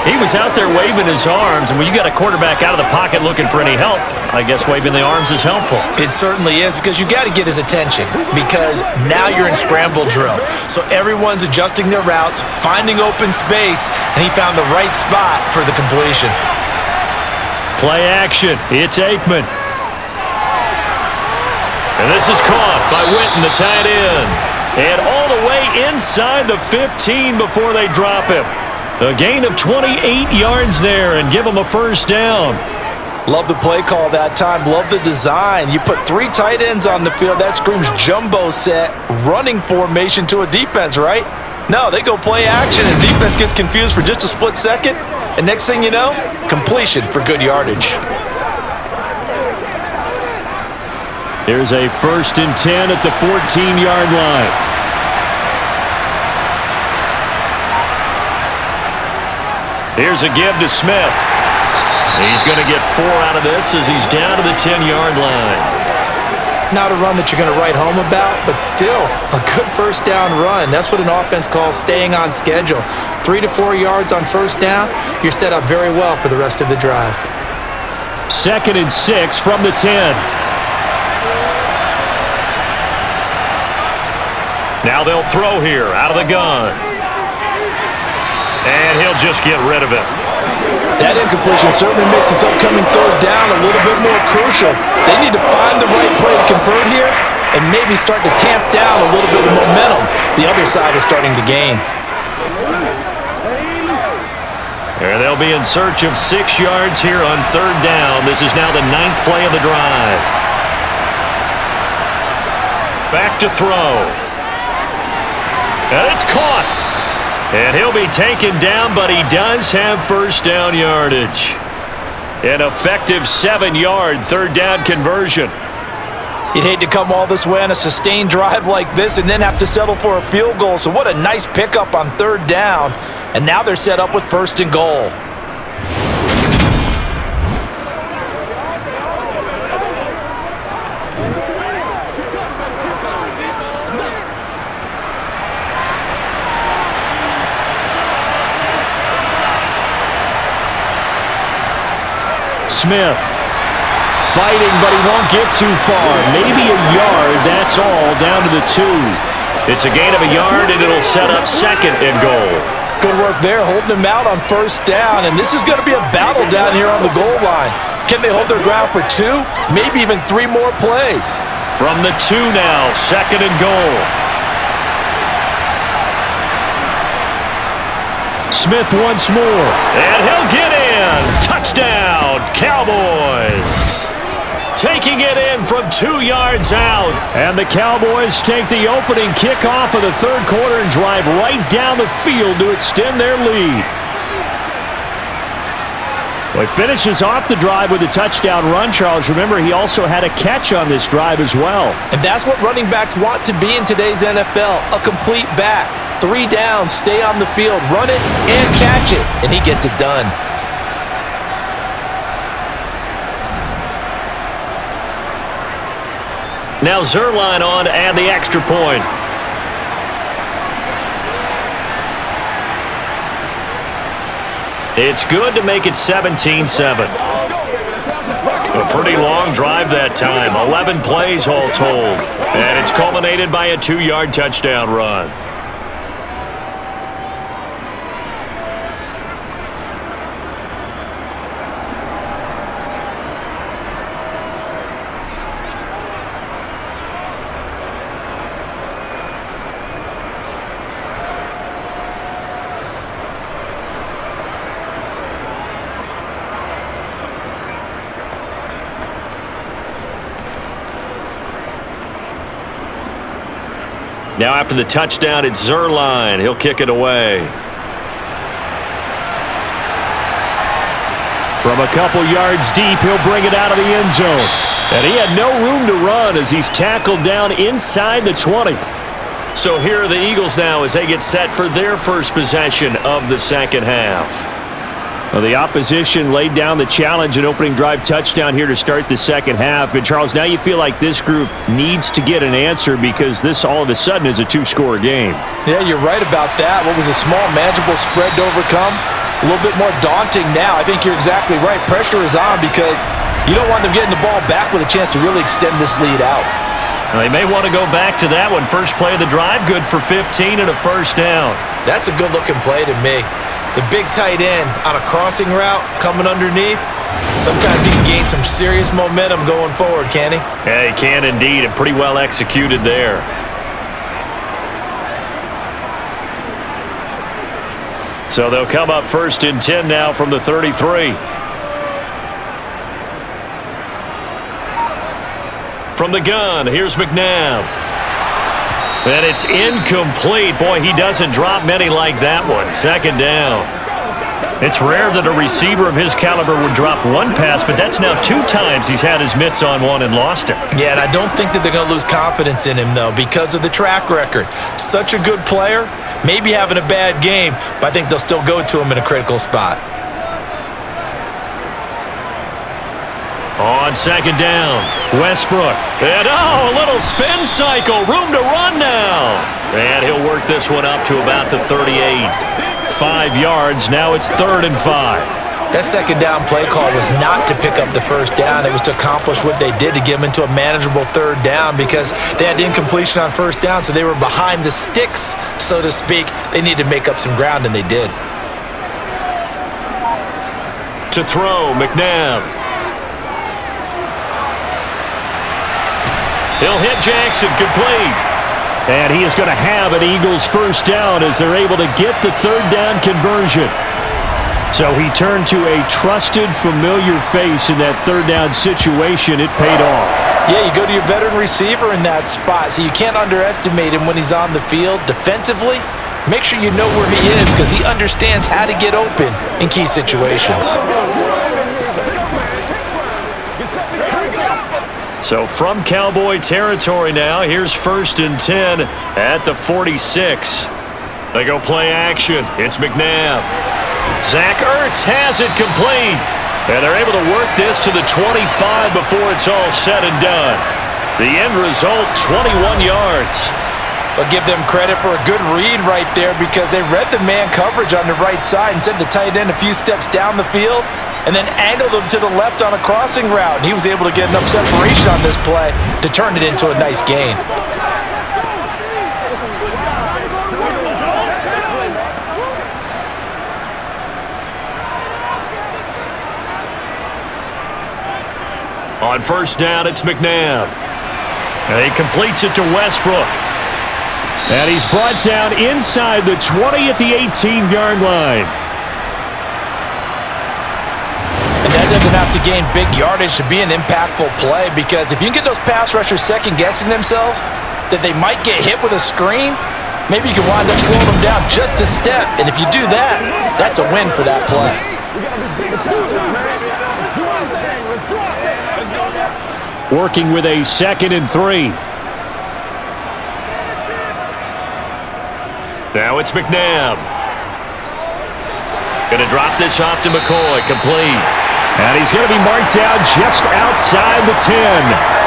He was out there waving his arms, and when you got a quarterback out of the pocket looking for any help, I guess waving the arms is helpful. It certainly is, because you got to get his attention, because now you're in scramble drill. So everyone's adjusting their routes, finding open space, and he found the right spot for the completion. Play action. It's Aikman. And this is caught by Witten, the tight end. And all the way inside the 15 before they drop him. A gain of 28 yards there and give him a first down. Love the play call that time. Love the design. You put 3 tight ends on the field. That screams jumbo set, running formation to a defense, right? No, they go play action, and defense gets confused for just a split second. And next thing you know, completion for good yardage. Here's a 1st and 10 at the 14-yard line. Here's a give to Smith. He's going to get 4 out of this as he's down to the 10-yard line. Not a run that you're going to write home about, but still a good first down run. That's what an offense calls staying on schedule. 3 to 4 yards on first down, you're set up very well for the rest of the drive. 2nd and 6 from the 10. Now they'll throw here out of the gun. And he'll just get rid of it. That incompletion certainly makes this upcoming 3rd down a little bit more crucial. They need to find the right play to convert here and maybe start to tamp down a little bit of momentum the other side is starting to gain. And they'll be in search of 6 yards here on 3rd down. This is now the 9th play of the drive. Back to throw. And it's caught. And he'll be taken down, but he does have first down yardage. An effective 7-yard 3rd down conversion. You'd hate to come all this way on a sustained drive like this and then have to settle for a field goal. So what a nice pickup on 3rd down. And now they're set up with 1st and goal. Smith fighting, but he won't get too far. Maybe a yard, that's all, down to the 2. It's a gain of a yard, and it'll set up 2nd and goal. Good work there, holding him out on 1st down, and this is going to be a battle down here on the goal line. Can they hold their ground for 2, maybe even 3 more plays? From the 2 now, 2nd and goal. Smith once more, and he'll get in. Touchdown, Cowboys. Taking it in from 2 yards out. And the Cowboys take the opening kickoff of the 3rd quarter and drive right down the field to extend their lead. Well, he finishes off the drive with a touchdown run, Charles. Remember, he also had a catch on this drive as well. And that's what running backs want to be in today's NFL, a complete back. 3 downs, stay on the field, run it, and catch it. And he gets it done. Now Zerline on to add the extra point. It's good to make it 17-7. A pretty long drive that time. 11 plays all told. And it's culminated by a 2-yard touchdown run. Now after the touchdown, it's Zerline. He'll kick it away. From a couple yards deep, he'll bring it out of the end zone. And he had no room to run as he's tackled down inside the 20. So here are the Eagles now as they get set for their first possession of the second half. Well, the opposition laid down the challenge, an opening drive touchdown here to start the second half. And, Charles, now you feel like this group needs to get an answer because this all of a sudden is a two-score game. Yeah, you're right about that. What was a small, manageable spread to overcome? A little bit more daunting now. I think you're exactly right. Pressure is on because you don't want them getting the ball back with a chance to really extend this lead out. Well, they may want to go back to that one. First play of the drive, good for 15 and a first down. That's a good-looking play to me. The big tight end on a crossing route coming underneath, sometimes he can gain some serious momentum going forward, can he? Yeah, he can indeed, and pretty well executed there. So they'll come up first and 10 now from the 33. From the gun, here's McNabb. And it's incomplete. Boy, he doesn't drop many like that one. Second down. It's rare that a receiver of his caliber would drop one pass, but that's now 2 times he's had his mitts on one and lost it. Yeah, and I don't think that they're going to lose confidence in him, though, because of the track record. Such a good player, maybe having a bad game, but I think they'll still go to him in a critical spot. On second down, Westbrook. And a little spin cycle. Room to run now. And he'll work this one up to about the 38. 5 yards. Now it's 3rd and 5. That second down play call was not to pick up the first down. It was to accomplish what they did to get them into a manageable 3rd down because they had incompletion on first down, so they were behind the sticks, so to speak. They needed to make up some ground, and they did. To throw, McNabb. He'll hit Jackson, complete. And he is going to have an Eagles first down as they're able to get the 3rd down conversion. So he turned to a trusted, familiar face in that 3rd down situation. It paid off. Yeah, you go to your veteran receiver in that spot, so you can't underestimate him when he's on the field defensively. Make sure you know where he is because he understands how to get open in key situations. So from Cowboy territory now, here's 1st and 10 at the 46. They go play action. It's McNabb. Zach Ertz has it complete. And they're able to work this to the 25 before it's all said and done. The end result, 21 yards. I'll give them credit for a good read right there because they read the man coverage on the right side and sent the tight end a few steps down the field and then angled him to the left on a crossing route. And he was able to get enough separation on this play to turn it into a nice gain. On first down, it's McNabb. And he completes it to Westbrook. And he's brought down inside the 20 at the 18-yard line. And that doesn't have to gain big yardage to be an impactful play because if you can get those pass rushers second-guessing themselves that they might get hit with a screen, maybe you can wind up slowing them down just a step. And if you do that, that's a win for that play. Working with a 2nd and 3. Now it's McNabb. Going to drop this off to McCoy, complete. And he's going to be marked down just outside the 10.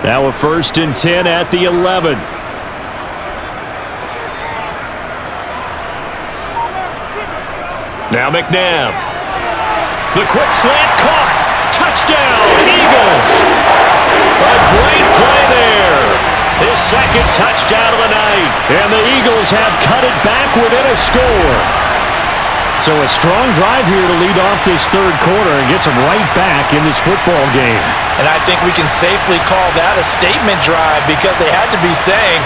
Now a 1st and 10 at the 11. Now McNabb. The quick slant caught. Touchdown, Eagles. A great play there. His 2nd touchdown of the night. And the Eagles have cut it back within a score. So a strong drive here to lead off this 3rd quarter and gets them right back in this football game. And I think we can safely call that a statement drive because they had to be saying,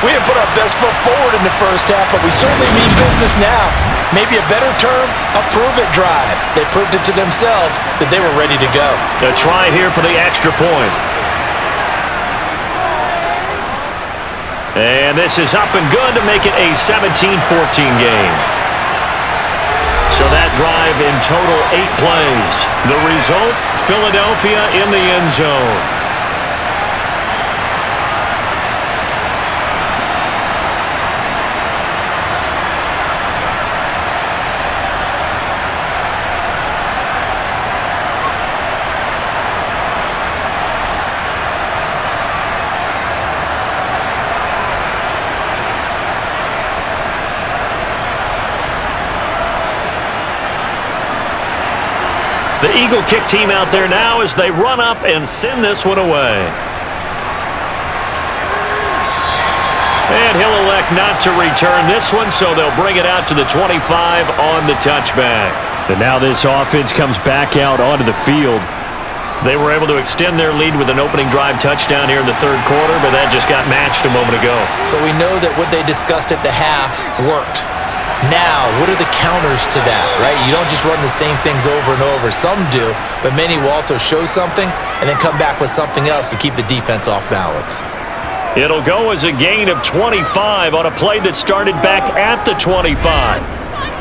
we didn't put our best foot forward in the first half, but we certainly mean business now. Maybe a better term, a prove-it drive. They proved it to themselves that they were ready to go. A try here for the extra point. And this is up and good to make it a 17-14 game. So that drive in total 8 plays. The result, Philadelphia in the end zone. The Eagle kick team out there now as they run up and send this one away. And he'll elect not to return this one, so they'll bring it out to the 25 on the touchback. And now this offense comes back out onto the field. They were able to extend their lead with an opening drive touchdown here in the third quarter, but that just got matched a moment ago. So we know that what they discussed at the half worked. Now, what are the counters to that, right? You don't just run the same things over and over. Some do, but many will also show something and then come back with something else to keep the defense off balance. It'll go as a gain of 25 on a play that started back at the 25.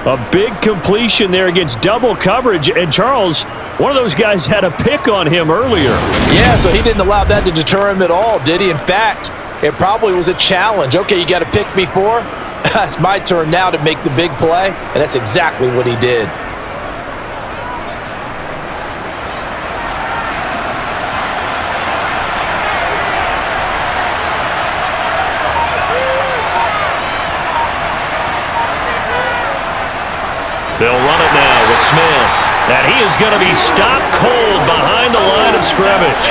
A big completion there against double coverage. And Charles, one of those guys had a pick on him earlier. Yeah, so he didn't allow that to deter him at all, did he? In fact, it probably was a challenge. Okay, you got to pick me for? It's my turn now to make the big play, and that's exactly what he did. They'll run it now with Smith. And he is going to be stopped cold behind the line of scrimmage.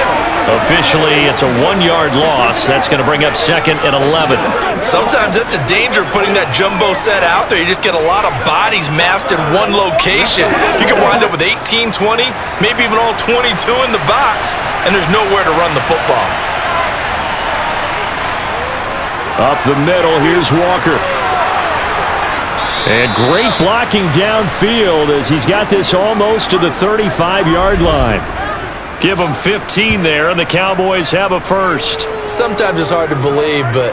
Officially, it's a 1-yard loss. That's going to bring up second and 11. Sometimes that's a danger putting that jumbo set out there. You just get a lot of bodies massed in one location. You can wind up with 18, 20, maybe even all 22 in the box, and there's nowhere to run the football. Up the middle, here's Walker. And great blocking downfield as he's got this almost to the 35-yard line. Give them 15 there, and the Cowboys have a first. Sometimes it's hard to believe, but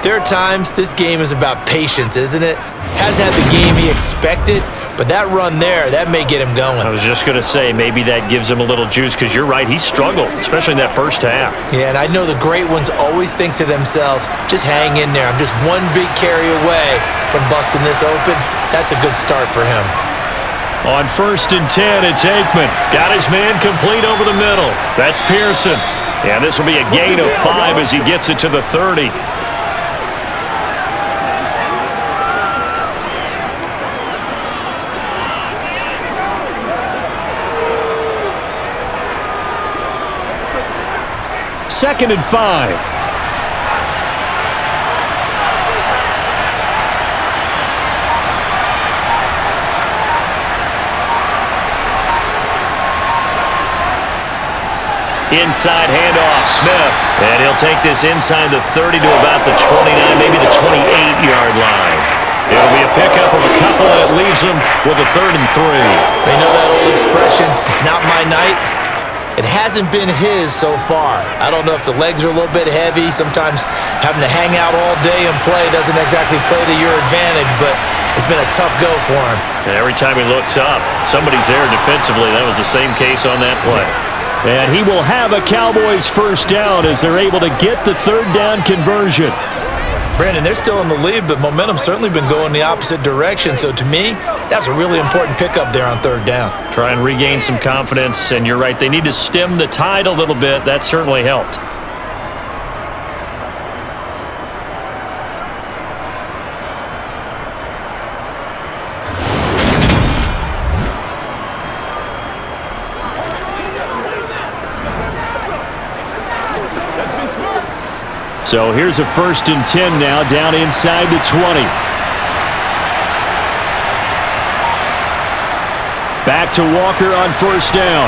there are times this game is about patience, isn't it? Hasn't had the game he expected, but that run there, that may get him going. I was just going to say, maybe that gives him a little juice, because you're right, he struggled, especially in that first half. Yeah, and I know the great ones always think to themselves, just hang in there. I'm just one big carry away from busting this open. That's a good start for him. On 1st and 10, it's Aikman. Got his man complete over the middle. That's Pearson. And this will be a gain of 5 as he gets it to the 30. Second and 5. Inside handoff, Smith. And he'll take this inside the 30 to about the 29, maybe the 28-yard line. It'll be a pickup of a couple, and it leaves them with a 3rd and 3. They know that old expression, it's not my night. It hasn't been his so far. I don't know if the legs are a little bit heavy. Sometimes having to hang out all day and play doesn't exactly play to your advantage, but it's been a tough go for him. And every time he looks up, somebody's there defensively. That was the same case on that play. And he will have a Cowboys first down as they're able to get the 3rd down conversion. Brandon, they're still in the lead, but momentum's certainly been going the opposite direction. So to me, that's a really important pickup there on 3rd down. Try and regain some confidence, and you're right, they need to stem the tide a little bit. That certainly helped. So here's a 1st and 10 now, down inside the 20. Back to Walker on 1st down.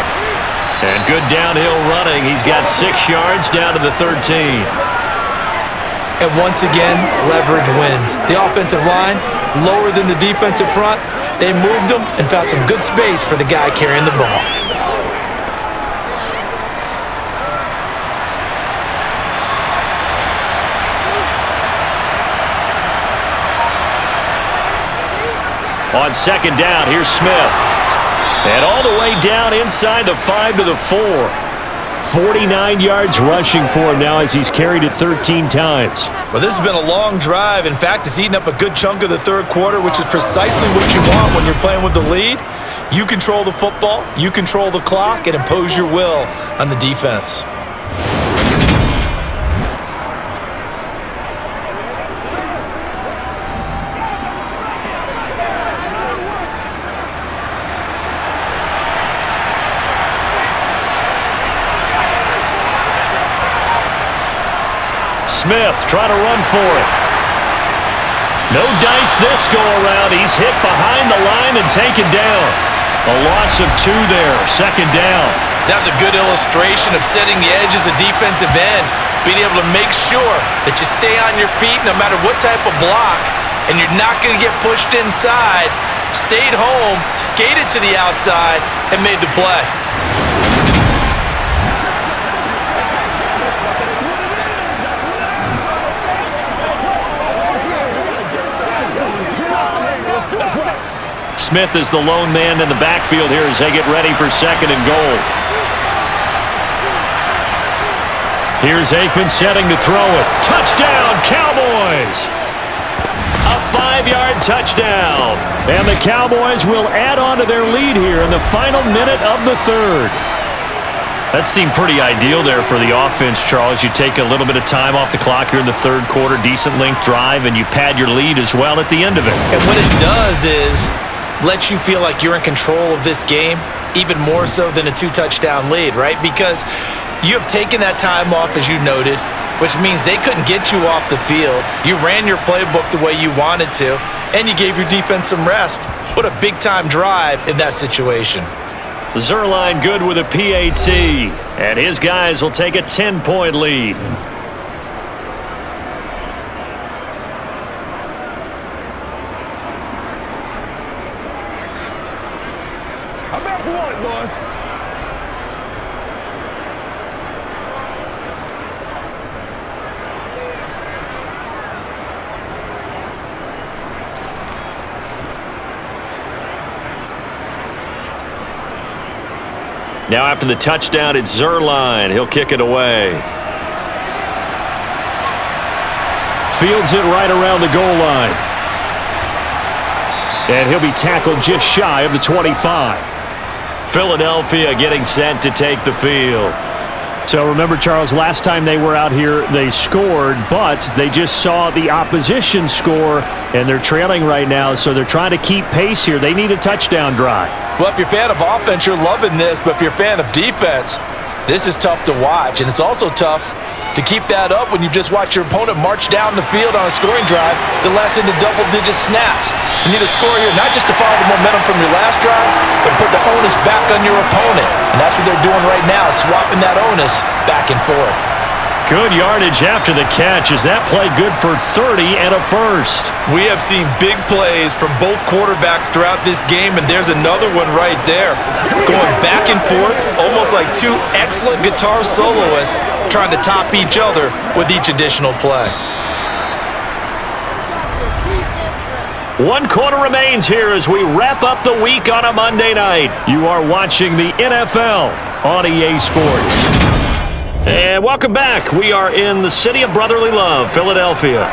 And good downhill running. He's got 6 yards down to the 13. And once again, leverage wins. The offensive line, lower than the defensive front. They moved them and found some good space for the guy carrying the ball. On second down, here's Smith. And all the way down inside the 5 to the 4. 49 yards rushing for him now as he's carried it 13 times. Well, this has been a long drive. In fact, it's eaten up a good chunk of the third quarter, which is precisely what you want when you're playing with the lead. You control the football, you control the clock, and impose your will on the defense. Smith trying to run for it. No dice this go-around. He's hit behind the line and taken down. A loss of 2 there, second down. That was a good illustration of setting the edge as a defensive end, being able to make sure that you stay on your feet no matter what type of block, and you're not going to get pushed inside. Stayed home, skated to the outside, and made the play. Smith is the lone man in the backfield here as they get ready for second and goal. Here's Aikman setting to throw it. Touchdown, Cowboys! A 5-yard touchdown. And the Cowboys will add on to their lead here in the final minute of the third. That seemed pretty ideal there for the offense, Charles. You take a little bit of time off the clock here in the third quarter, decent length drive, and you pad your lead as well at the end of it. And what it does is let you feel like you're in control of this game, even more so than a 2-touchdown lead, right? Because you have taken that time off, as you noted, which means they couldn't get you off the field. You ran your playbook the way you wanted to, and you gave your defense some rest. What a big-time drive in that situation. Zuerlein good with a PAT, and his guys will take a 10-point lead. I'm back for one, boys. Now after the touchdown, it's Zuerlein. He'll kick it away. Fields it right around the goal line. And he'll be tackled just shy of the 25. Philadelphia getting set to take the field. So remember, Charles, last time they were out here, they scored, but they just saw the opposition score, and they're trailing right now, so they're trying to keep pace here. They need a touchdown drive. Well, if you're a fan of offense, you're loving this, but if you're a fan of defense, this is tough to watch, and it's also tough to keep that up when you just watch your opponent march down the field on a scoring drive that lasts into double-digit snaps. You need a score here, not just to follow the momentum from your last drive, but put the onus back on your opponent. And that's what they're doing right now, swapping that onus back and forth. Good yardage after the catch as that play good for 30 and a first. We have seen big plays from both quarterbacks throughout this game, and there's another one right there. Going back and forth, almost like two excellent guitar soloists trying to top each other with each additional play. 1 quarter remains here as we wrap up the week on a Monday night. You are watching the NFL on EA Sports. And welcome back. We are in the city of brotherly love, Philadelphia.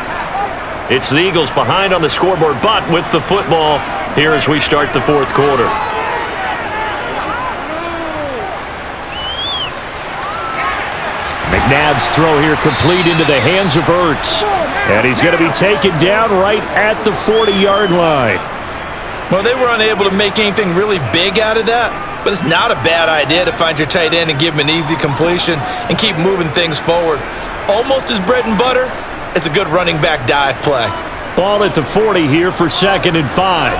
It's the Eagles behind on the scoreboard, but with the football here as we start the fourth quarter. McNabb's throw here complete into the hands of Ertz. And he's going to be taken down right at the 40-yard line. Well, they were unable to make anything really big out of that, but it's not a bad idea to find your tight end and give him an easy completion and keep moving things forward. Almost as bread and butter as a good running back dive play. Ball at the 40 here for 2nd and 5.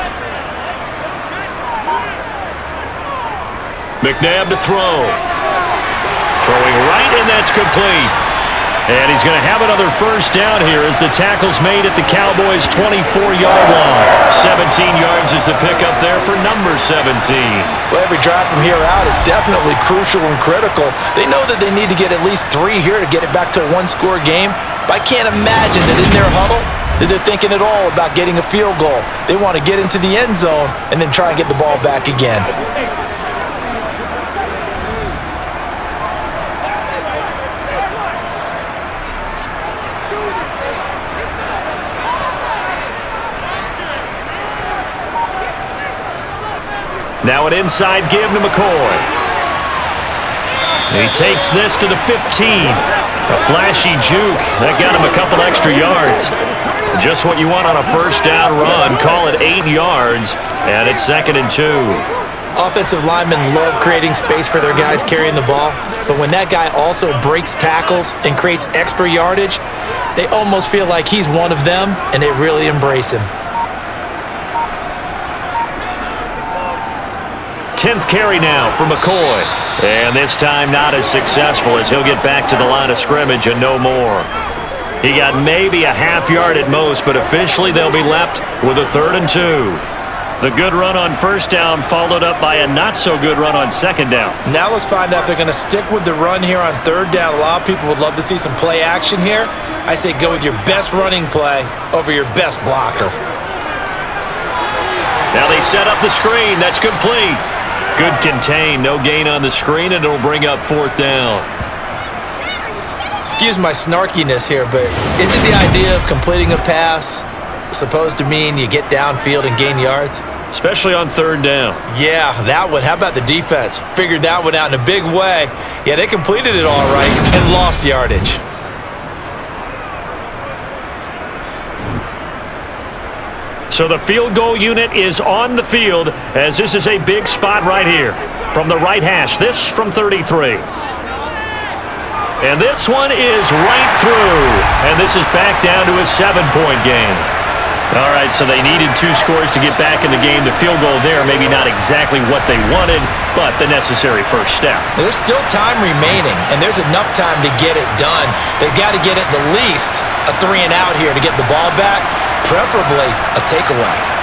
McNabb to throw. Throwing right, and that's complete. And he's going to have another first down here as the tackle's made at the Cowboys' 24-yard line. 17 yards is the pickup there for number 17. Well, every drive from here out is definitely crucial and critical. They know that they need to get at least 3 here to get it back to a 1-score game. But I can't imagine that in their huddle, that they're thinking at all about getting a field goal. They want to get into the end zone and then try and get the ball back again. Now an inside give to McCoy. He takes this to the 15. A flashy juke. That got him a couple extra yards. Just what you want on a first down run. Call it 8 yards, and it's 2nd and 2. Offensive linemen love creating space for their guys carrying the ball, but when that guy also breaks tackles and creates extra yardage, they almost feel like he's one of them, and they really embrace him. 10th carry now for McCoy. And this time not as successful as he'll get back to the line of scrimmage and no more. He got maybe a half yard at most, but officially they'll be left with a 3rd and 2. The good run on first down followed up by a not-so-good run on second down. Now let's find out if they're going to stick with the run here on 3rd down. A lot of people would love to see some play action here. I say go with your best running play over your best blocker. Now they set up the screen. That's complete. Good contain. No gain on the screen, and it'll bring up 4th down. Excuse my snarkiness here, but isn't the idea of completing a pass supposed to mean you get downfield and gain yards? Especially on 3rd down. Yeah, that one. How about the defense? Figured that one out in a big way. Yeah, they completed it all right and lost yardage. So the field goal unit is on the field as this is a big spot right here. From the right hash, this from 33. And this one is right through. And this is back down to a 7-point game. All right, so they needed 2 scores to get back in the game. The field goal there, maybe not exactly what they wanted, but the necessary first step. There's still time remaining, and there's enough time to get it done. They've got to get at the least a 3 and out here to get the ball back, preferably a takeaway.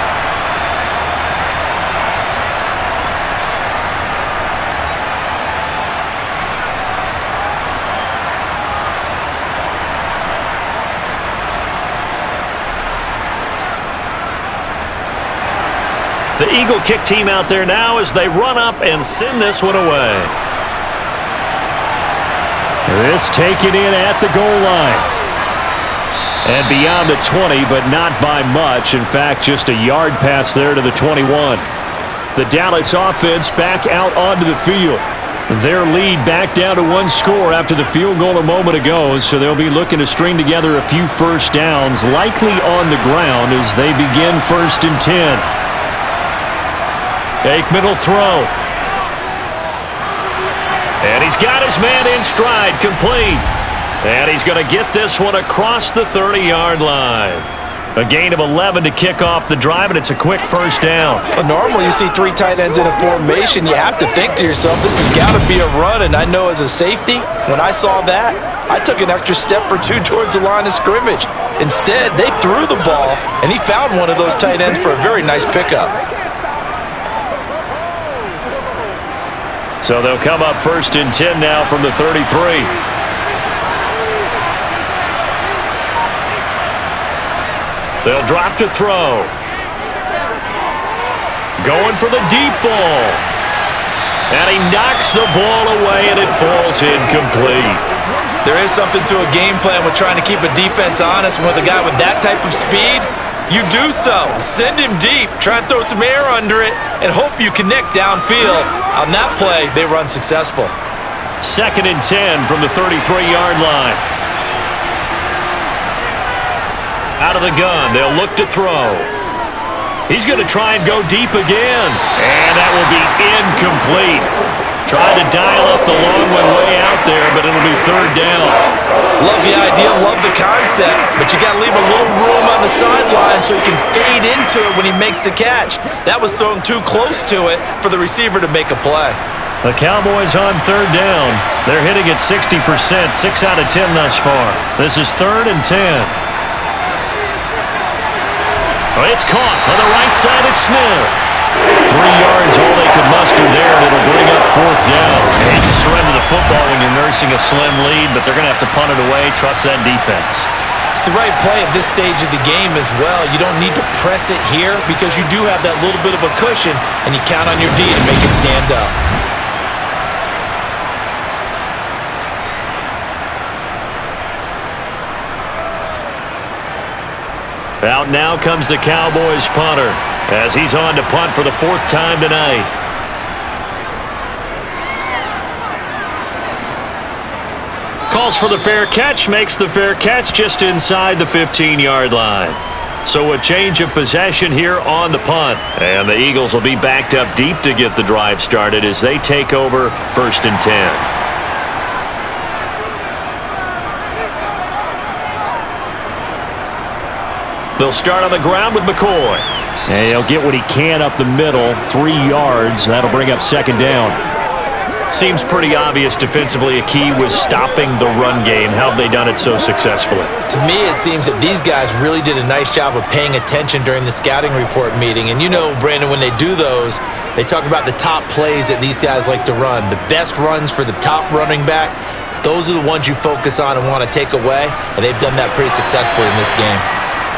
The Eagle kick team out there now as they run up and send this one away. This taken in at the goal line. And beyond the 20, but not by much. In fact, just a yard pass there to the 21. The Dallas offense back out onto the field. Their lead back down to 1 score after the field goal a moment ago, so they'll be looking to string together a few first downs, likely on the ground as they begin 1st and 10. Aikman will throw. And he's got his man in stride, complete. And he's going to get this one across the 30-yard line. A gain of 11 to kick off the drive, and it's a quick first down. Well, normally you see 3 tight ends in a formation. You have to think to yourself, this has got to be a run. And I know as a safety, when I saw that, I took an extra step or 2 towards the line of scrimmage. Instead, they threw the ball, and he found one of those tight ends for a very nice pickup. So they'll come up 1st and 10 now from the 33. They'll drop to throw. Going for the deep ball. And he knocks the ball away, and it falls incomplete. There is something to a game plan with trying to keep a defense honest. With a guy with that type of speed, you do so. Send him deep. Try and throw some air under it and hope you connect downfield. On that play, they run successful. 2nd and 10 from the 33-yard line. Out of the gun, they'll look to throw. He's going to try and go deep again. And that will be incomplete. Trying to dial up the long one way out there, but it'll be 3rd down. Love the idea, love the concept, but you got to leave a little room on the sideline so he can fade into it when he makes the catch. That was thrown too close to it for the receiver to make a play. The Cowboys on 3rd down. They're hitting at 60%, 6 out of 10 thus far. This is 3rd and 10. Well, it's caught on the right side at Smith. 3 yards, all they could muster there, and it'll bring up 4th down. They hate to surrender the football when you're nursing a slim lead, but they're going to have to punt it away. Trust that defense. It's the right play at this stage of the game as well. You don't need to press it here because you do have that little bit of a cushion, and you count on your D to make it stand up. Out now comes the Cowboys punter as he's on to punt for the 4th time tonight. Calls for the fair catch, makes the fair catch just inside the 15-yard line. So a change of possession here on the punt. And the Eagles will be backed up deep to get the drive started as they take over 1st and 10. They'll start on the ground with McCoy. And he'll get what he can up the middle, 3 yards. That'll bring up 2nd down. Seems pretty obvious defensively a key was stopping the run game. How have they done it so successfully? To me, it seems that these guys really did a nice job of paying attention during the scouting report meeting. And you know, Brandon, when they do those, they talk about the top plays that these guys like to run. The best runs for the top running back, those are the ones you focus on and want to take away. And they've done that pretty successfully in this game.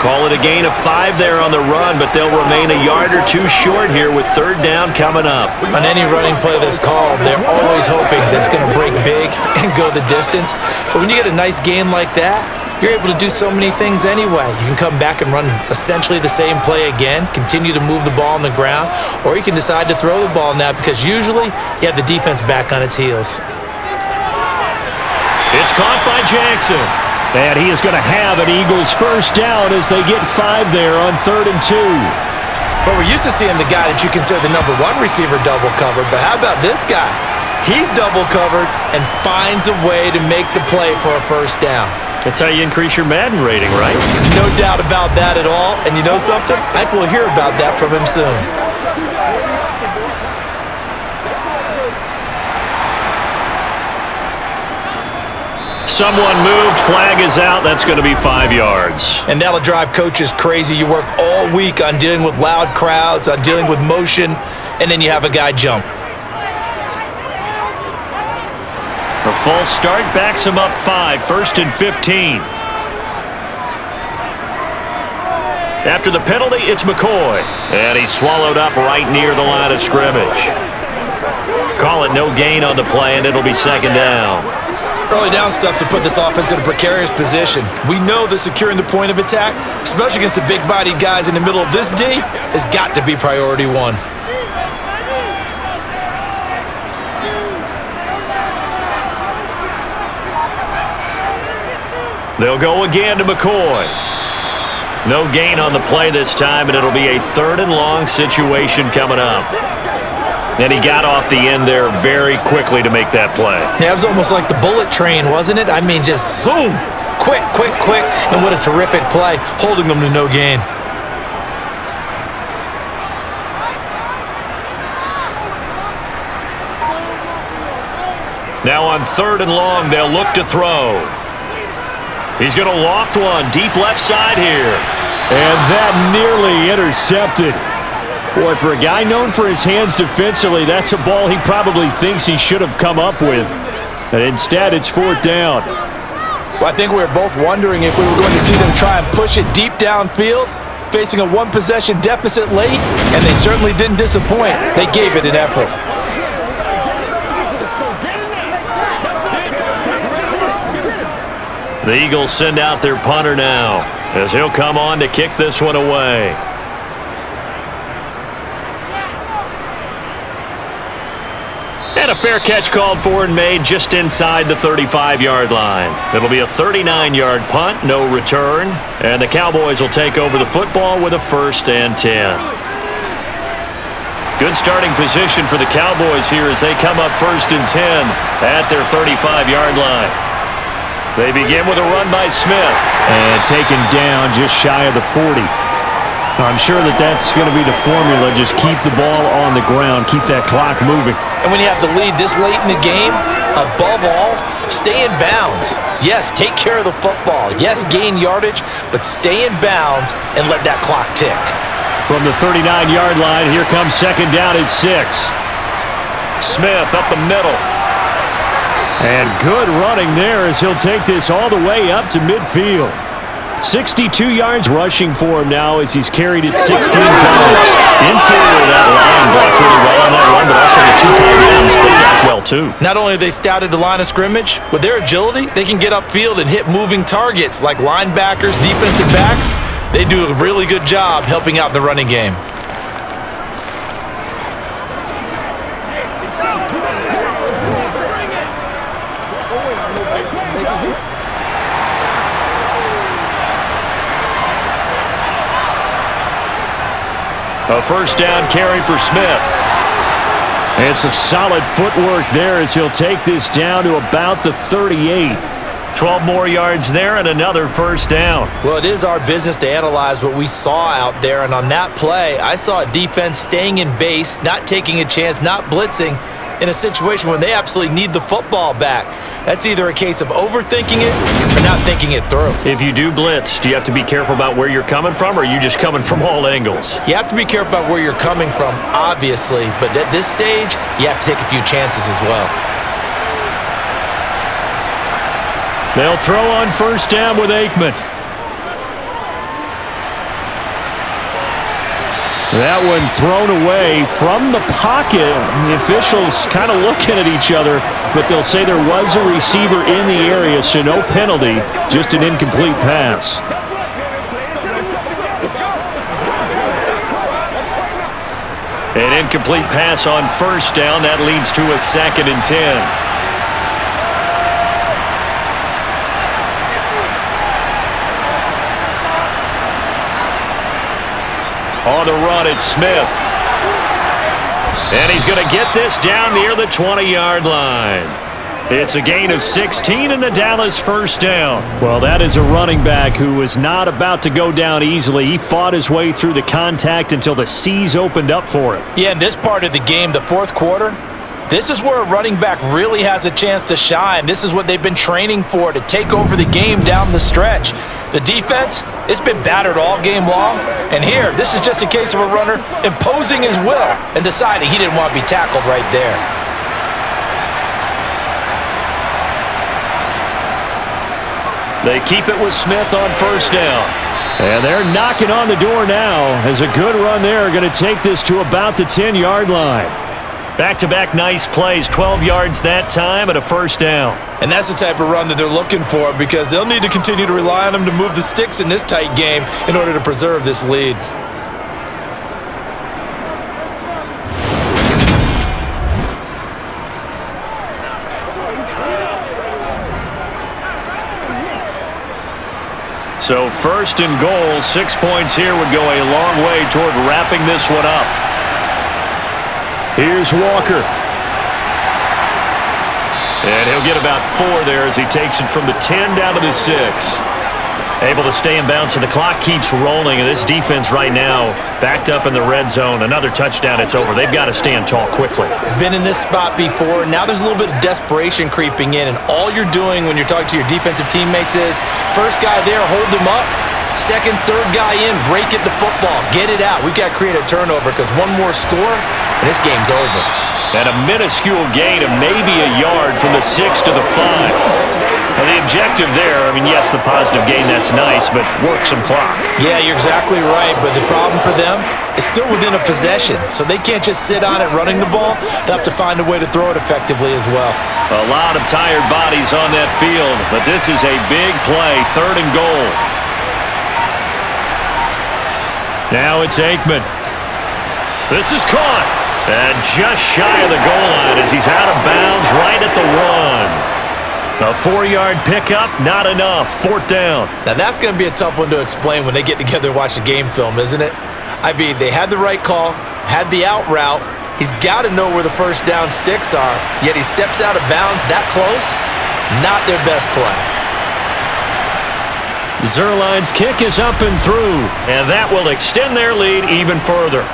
Call it a gain of 5 there on the run, but they'll remain a yard or 2 short here with 3rd down coming up. On any running play that's called, they're always hoping that it's going to break big and go the distance. But when you get a nice gain like that, you're able to do so many things anyway. You can come back and run essentially the same play again, continue to move the ball on the ground, or you can decide to throw the ball now because usually you have the defense back on its heels. It's caught by Jackson. And he is going to have an Eagles 1st down as they get 5 there on 3rd and 2. But we're used to seeing the guy that you consider the number 1 receiver double covered. But how about this guy? He's double covered and finds a way to make the play for a 1st down. That's how you increase your Madden rating, right? No doubt about that at all. And you know something? I think we'll hear about that from him soon. Someone moved, flag is out, that's going to be 5 yards. And that'll drive coaches crazy. You work all week on dealing with loud crowds, on dealing with motion, and then you have a guy jump. A false start backs him up 5, 1st and 15. After the penalty, it's McCoy. And he's swallowed up right near the line of scrimmage. Call it no gain on the play, and it'll be 2nd down. Early down stuff to put this offense in a precarious position. We know that securing the point of attack, especially against the big-bodied guys in the middle of this D, has got to be priority 1. They'll go again to McCoy. No gain on the play this time, and it'll be a 3rd and long situation coming up. And he got off the end there very quickly to make that play. Yeah, it was almost like the bullet train, wasn't it? I mean, just zoom! Quick, quick, quick. And what a terrific play, holding them to no gain. Now on 3rd and long, they'll look to throw. He's going to loft one deep left side here. And that nearly intercepted. Boy, for a guy known for his hands defensively, that's a ball he probably thinks he should have come up with. And instead, it's 4th down. Well, I think we were both wondering if we were going to see them try and push it deep downfield, facing a 1-possession deficit late, and they certainly didn't disappoint. They gave it an effort. The Eagles send out their punter now, as he'll come on to kick this one away. And a fair catch called for and made just inside the 35-yard line. It'll be a 39-yard punt, no return, and the Cowboys will take over the football with a 1st and 10. Good starting position for the Cowboys here as they come up 1st and 10 at their 35-yard line. They begin with a run by Smith. And taken down just shy of the 40. I'm sure that's going to be the formula. Just keep the ball on the ground. Keep that clock moving. And when you have the lead this late in the game, above all, stay in bounds. Yes, take care of the football. Yes, gain yardage, but stay in bounds and let that clock tick. From the 39-yard line, here comes 2nd down at 6. Smith up the middle. And good running there as he'll take this all the way up to midfield. 62 yards rushing for him now as he's carried it 16 times. Interior of that line blocked really well on that run, but also the 2 tight ends, they blocked well too. Not only have they scouted the line of scrimmage, with their agility, they can get upfield and hit moving targets like linebackers, defensive backs. They do a really good job helping out in the running game. A first down carry for Smith. And some solid footwork there as he'll take this down to about the 38. 12 more yards there and another first down. Well, it is our business to analyze what we saw out there, and on that play, I saw a defense staying in base, not taking a chance, not blitzing in a situation when they absolutely need the football back. That's either a case of overthinking it or not thinking it through. If you do blitz, do you have to be careful about where you're coming from, or are you just coming from all angles? You have to be careful about where you're coming from, obviously, but at this stage, you have to take a few chances as well. They'll throw on first down with Aikman. That one thrown away from the pocket. The officials kind of looking at each other, but they'll say there was a receiver in the area, so no penalty, just an incomplete pass. An incomplete pass on first down. That leads to a 2nd and 10. On the run, it's Smith. And he's going to get this down near the 20-yard line. It's a gain of 16 and a Dallas first down. Well, that is a running back who was not about to go down easily. He fought his way through the contact until the seas opened up for him. Yeah, in this part of the game, the fourth quarter, this is where a running back really has a chance to shine. This is what they've been training for, to take over the game down the stretch. The defense, it's been battered all game long. And here, this is just a case of a runner imposing his will and deciding he didn't want to be tackled right there. They keep it with Smith on first down. And they're knocking on the door now as a good run there going to take this to about the 10-yard line. Back-to-back nice plays, 12 yards that time and a first down. And that's the type of run that they're looking for, because they'll need to continue to rely on them to move the sticks in this tight game in order to preserve this lead. So first and goal, 6 points here would go a long way toward wrapping this one up. Here's Walker. And he'll get about 4 there as he takes it from the 10 down to the 6. Able to stay in bounds, so the clock keeps rolling, and this defense right now backed up in the red zone. Another touchdown, it's over. They've got to stand tall quickly. Been in this spot before. Now there's a little bit of desperation creeping in, and all you're doing when you're talking to your defensive teammates is, first guy there, hold him up. Second, third guy in, rake at the football. Get it out. We've got to create a turnover, because one more score, and this game's over. And a minuscule gain of maybe a yard from the 6 to the 5. Well, the objective there, I mean, yes, the positive gain, that's nice, but work some clock. Yeah, you're exactly right, but the problem for them is still within a possession, so they can't just sit on it running the ball. They'll have to find a way to throw it effectively as well. A lot of tired bodies on that field, but this is a big play, 3rd and goal. Now it's Aikman. This is caught, and just shy of the goal line as he's out of bounds right at the 1. A 4-yard pickup, not enough. 4th down. Now that's going to be a tough one to explain when they get together and watch the game film, isn't it? I mean, they had the right call, had the out route. He's got to know where the first down sticks are, yet he steps out of bounds that close. Not their best play. Zerline's kick is up and through, and that will extend their lead even further.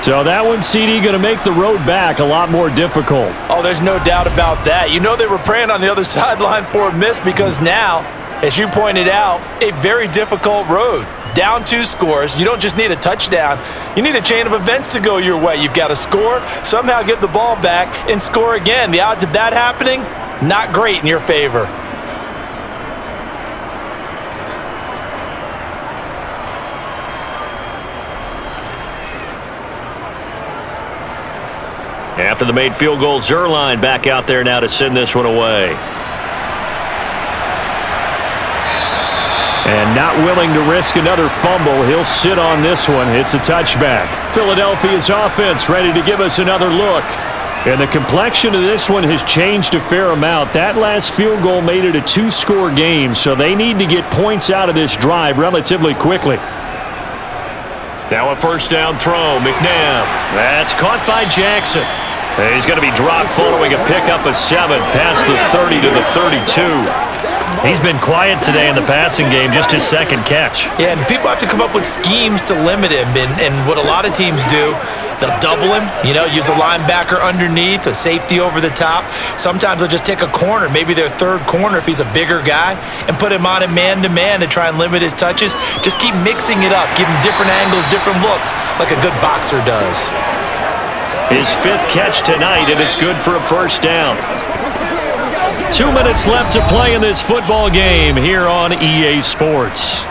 So that one, CD, going to make the road back a lot more difficult. Oh, there's no doubt about that. You know they were praying on the other sideline for a miss, because now, as you pointed out, a very difficult road. Down 2 scores. You don't just need a touchdown. You need a chain of events to go your way. You've got to score, somehow get the ball back, and score again. The odds of that happening, not great in your favor. After the made field goal, Zerline back out there now to send this one away. And not willing to risk another fumble, he'll sit on this one. It's a touchback. Philadelphia's offense ready to give us another look. And the complexion of this one has changed a fair amount. That last field goal made it a 2-score game, so they need to get points out of this drive relatively quickly. Now a first down throw. McNabb. That's caught by Jackson. He's going to be dropped following a pickup of 7 past the 30 to the 32. He's been quiet today in the passing game, just his second catch. Yeah, and people have to come up with schemes to limit him. And what a lot of teams do, they'll double him, use a linebacker underneath, a safety over the top. Sometimes they'll just take a corner, maybe their third corner if he's a bigger guy, and put him on a man-to-man to try and limit his touches. Just keep mixing it up, give him different angles, different looks, like a good boxer does. His 5th catch tonight, and it's good for a first down. 2 minutes left to play in this football game here on EA Sports.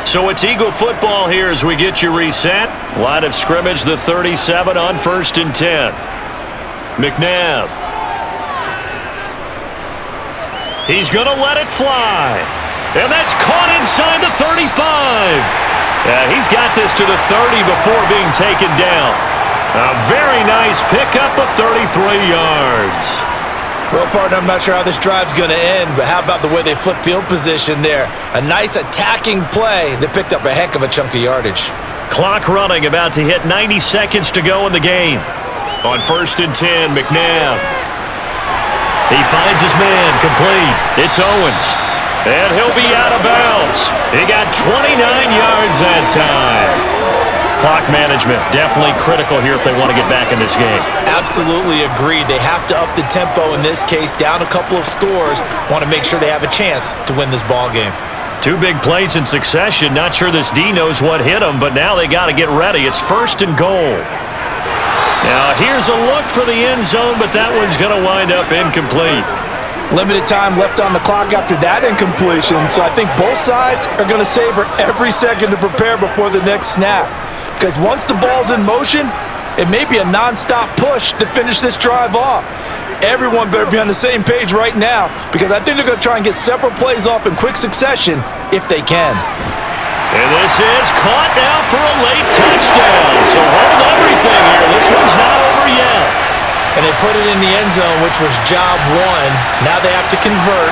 So it's Eagle football here as we get you reset. Line of scrimmage, the 37 on 1st and 10. McNabb. He's going to let it fly. And that's caught inside the 35. He's got this to the 30 before being taken down. A very nice pickup of 33 yards. Well, partner, I'm not sure how this drive's going to end, but how about the way they flip field position there? A nice attacking play that picked up a heck of a chunk of yardage. Clock running, about to hit 90 seconds to go in the game. On 1st and 10, McNabb. He finds his man, complete. It's Owens. And he'll be out of bounds. He got 29 yards that time. Clock management, definitely critical here if they want to get back in this game. Absolutely agreed. They have to up the tempo in this case, down a couple of scores. Want to make sure they have a chance to win this ball game. 2 big plays in succession. Not sure this D knows what hit him, but now they got to get ready. It's 1st and goal. Now here's a look for the end zone, but that one's going to wind up incomplete. Limited time left on the clock after that incompletion, so I think both sides are going to savor every second to prepare before the next snap. Because once the ball's in motion, it may be a non-stop push to finish this drive off. Everyone better be on the same page right now, because I think they're going to try and get several plays off in quick succession if they can. And this is caught now for a late touchdown. So hold everything here. This one's not over yet. And they put it in the end zone, which was job 1. Now they have to convert,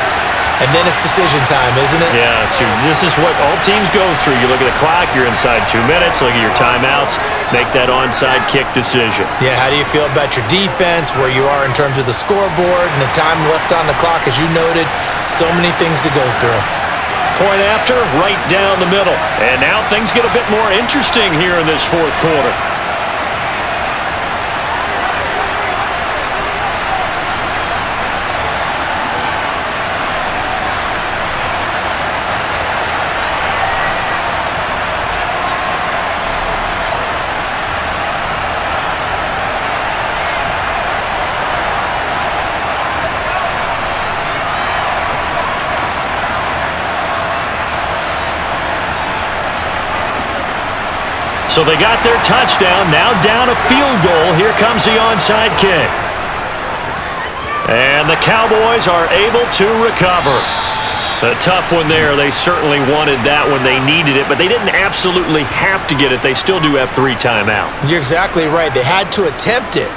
and then it's decision time, isn't it? Yeah, so this is what all teams go through. You look at the clock, you're inside 2 minutes, look at your timeouts, make that onside kick decision. Yeah, how do you feel about your defense, where you are in terms of the scoreboard, and the time left on the clock, as you noted? So many things to go through. Point after, right down the middle. And now things get a bit more interesting here in this 4th quarter. So they got their touchdown, now down a field goal. Here comes the onside kick. And the Cowboys are able to recover. A tough one there. They certainly wanted that when they needed it, but they didn't absolutely have to get it. They still do have 3 timeouts. You're exactly right. They had to attempt it.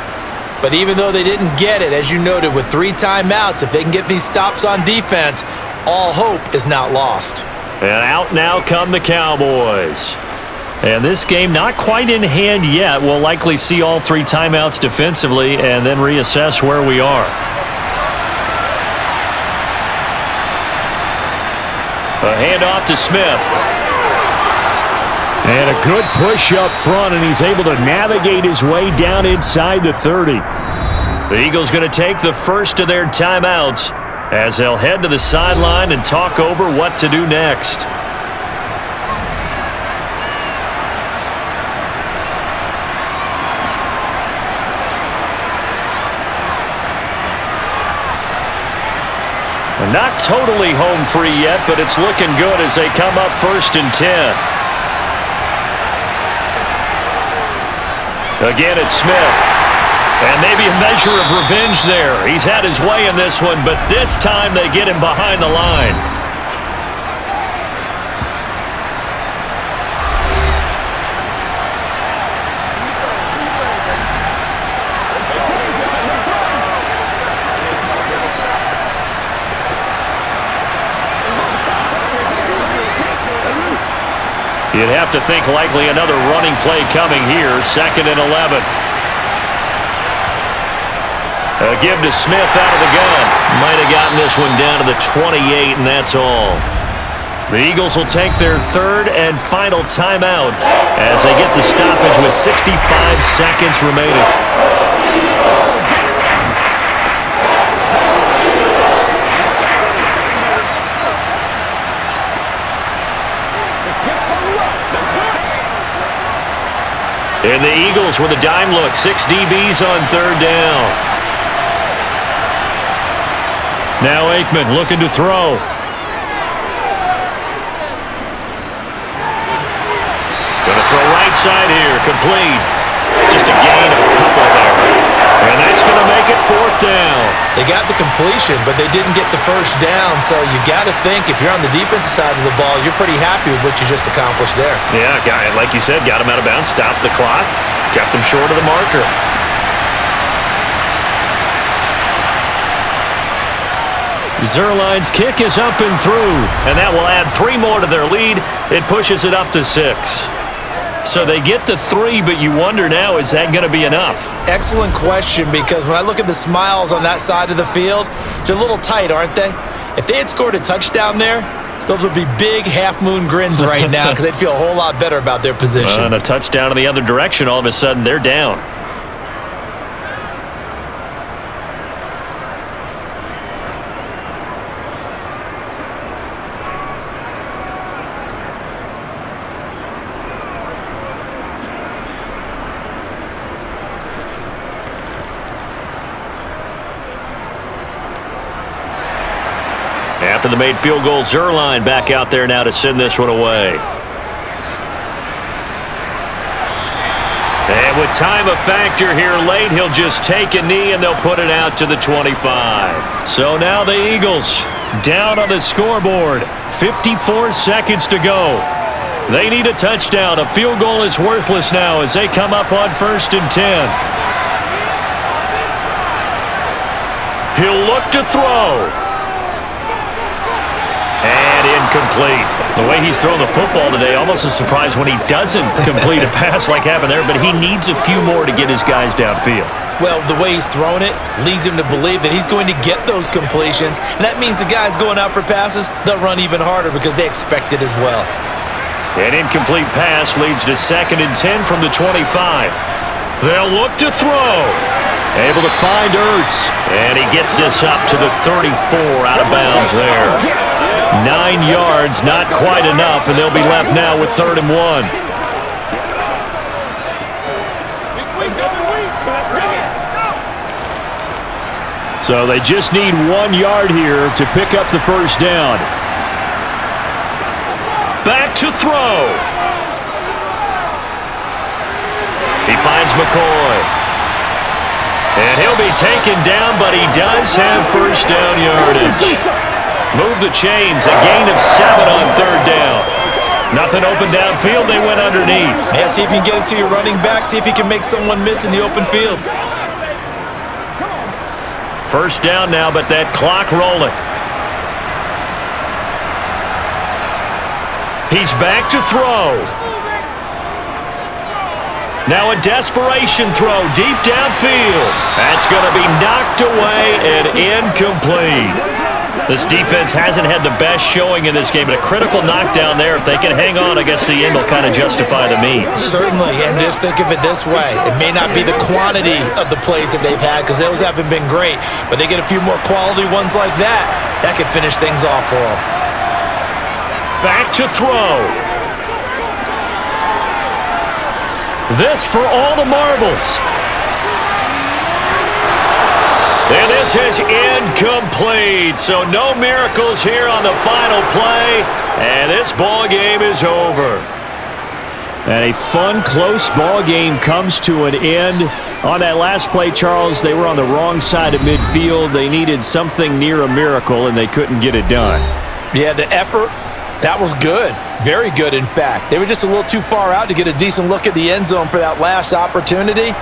But even though they didn't get it, as you noted, with 3 timeouts, if they can get these stops on defense, all hope is not lost. And out now come the Cowboys. And this game not quite in hand yet. We'll likely see all 3 timeouts defensively and then reassess where we are. A handoff to Smith. And a good push up front, and he's able to navigate his way down inside the 30. The Eagles going to take the first of their timeouts as they'll head to the sideline and talk over what to do next. Not totally home free yet, but it's looking good as they come up 1st and 10. Again, it's Smith. And maybe a measure of revenge there. He's had his way in this one, but this time they get him behind the line. You'd have to think likely another running play coming here. 2nd and 11. A give to Smith out of the gun. Might have gotten this one down to the 28, and that's all. The Eagles will take their 3rd and final timeout as they get the stoppage with 65 seconds remaining. And the Eagles with a dime look. 6 DBs on 3rd down. Now Aikman looking to throw. Going to throw right side here. Complete. Just a gain of a couple there. And that's going to make it 4th down. They got the completion, but they didn't get the 1st down. So you got to think if you're on the defensive side of the ball, you're pretty happy with what you just accomplished there. Yeah, guy, like you said, got him out of bounds, stopped the clock, kept him short of the marker. Zerline's kick is up and through, and that will add 3 more to their lead. It pushes it up to 6. So they get the 3, but you wonder now, is that going to be enough? Excellent question, because when I look at the smiles on that side of the field, they're a little tight, aren't they? If they had scored a touchdown there, those would be big half-moon grins right now because they'd feel a whole lot better about their position. And a touchdown in the other direction, all of a sudden they're down. After the made field goal, Zerline back out there now to send this one away. And with time a factor here late, he'll just take a knee and they'll put it out to the 25. So now the Eagles down on the scoreboard. 54 seconds to go. They need a touchdown. A field goal is worthless now as they come up on 1st and 10. He'll look to throw. And incomplete. The way he's throwing the football today, almost a surprise when he doesn't complete a pass like happened there, but he needs a few more to get his guys downfield. Well, the way he's thrown it leads him to believe that he's going to get those completions, and that means the guys going out for passes, they'll run even harder because they expect it as well. An incomplete pass leads to 2nd and 10 from the 25. They'll look to throw. Able to find Ertz, and he gets this up to the 34 out of bounds there. 9 yards, not quite enough, and they'll be left now with 3rd and 1. So they just need 1 yard here to pick up the 1st down. Back to throw. He finds McCoy. And he'll be taken down, but he does have 1st down yardage. Move the chains, a gain of 7 on 3rd down. Nothing open downfield, they went underneath. Yeah, see if you can get it to your running back, see if you can make someone miss in the open field. 1st down now, but that clock rolling. He's back to throw. Now a desperation throw deep downfield. That's going to be knocked away and incomplete. This defense hasn't had the best showing in this game, but a critical knockdown there. If they can hang on, I guess the end will kind of justify the means. Certainly, and just think of it this way. It may not be the quantity of the plays that they've had because those haven't been great, but they get a few more quality ones like that. That could finish things off for them. Back to throw. This for all the marbles. And this is incomplete. So no miracles here on the final play. And this ball game is over. And a fun, close ball game comes to an end. On that last play, Charles, they were on the wrong side of midfield. They needed something near a miracle, and they couldn't get it done. Yeah, the effort, that was good. Very good, in fact. They were just a little too far out to get a decent look at the end zone for that last opportunity.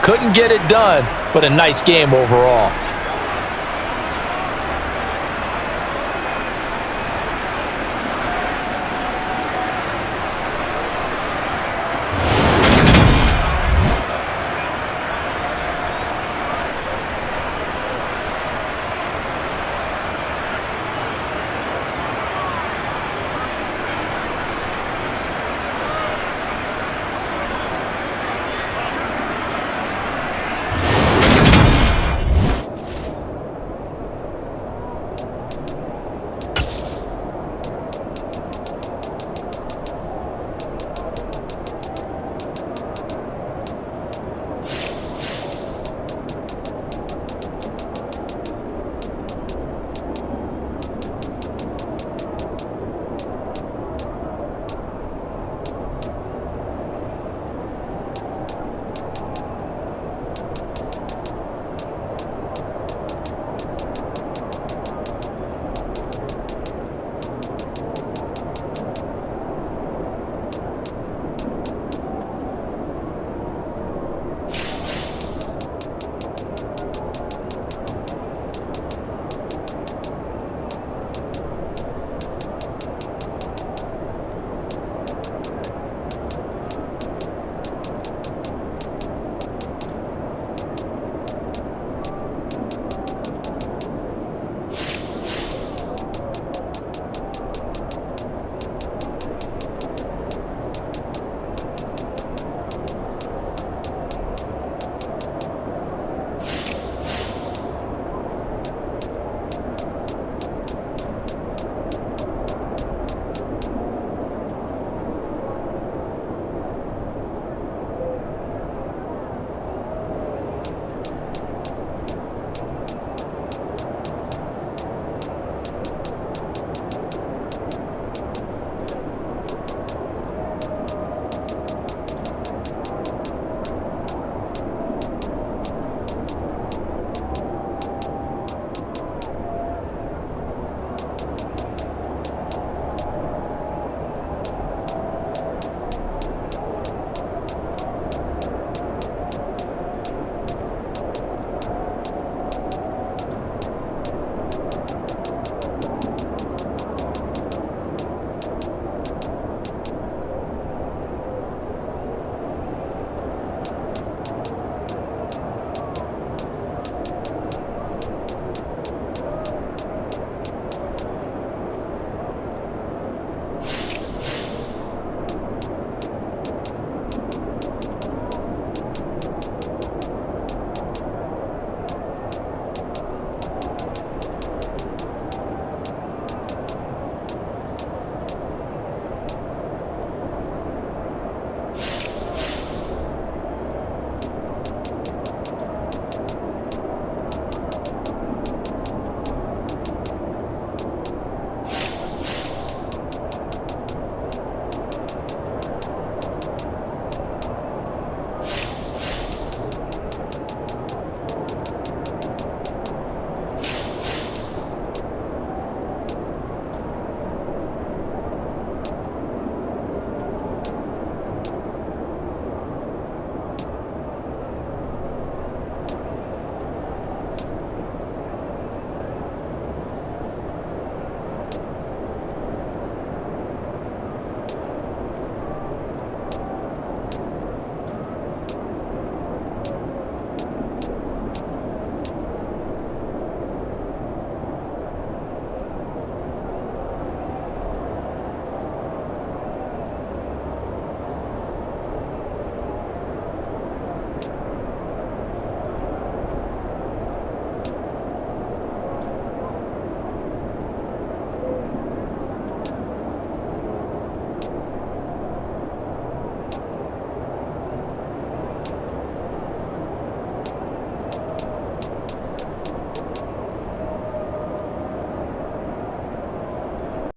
Couldn't get it done, but a nice game overall.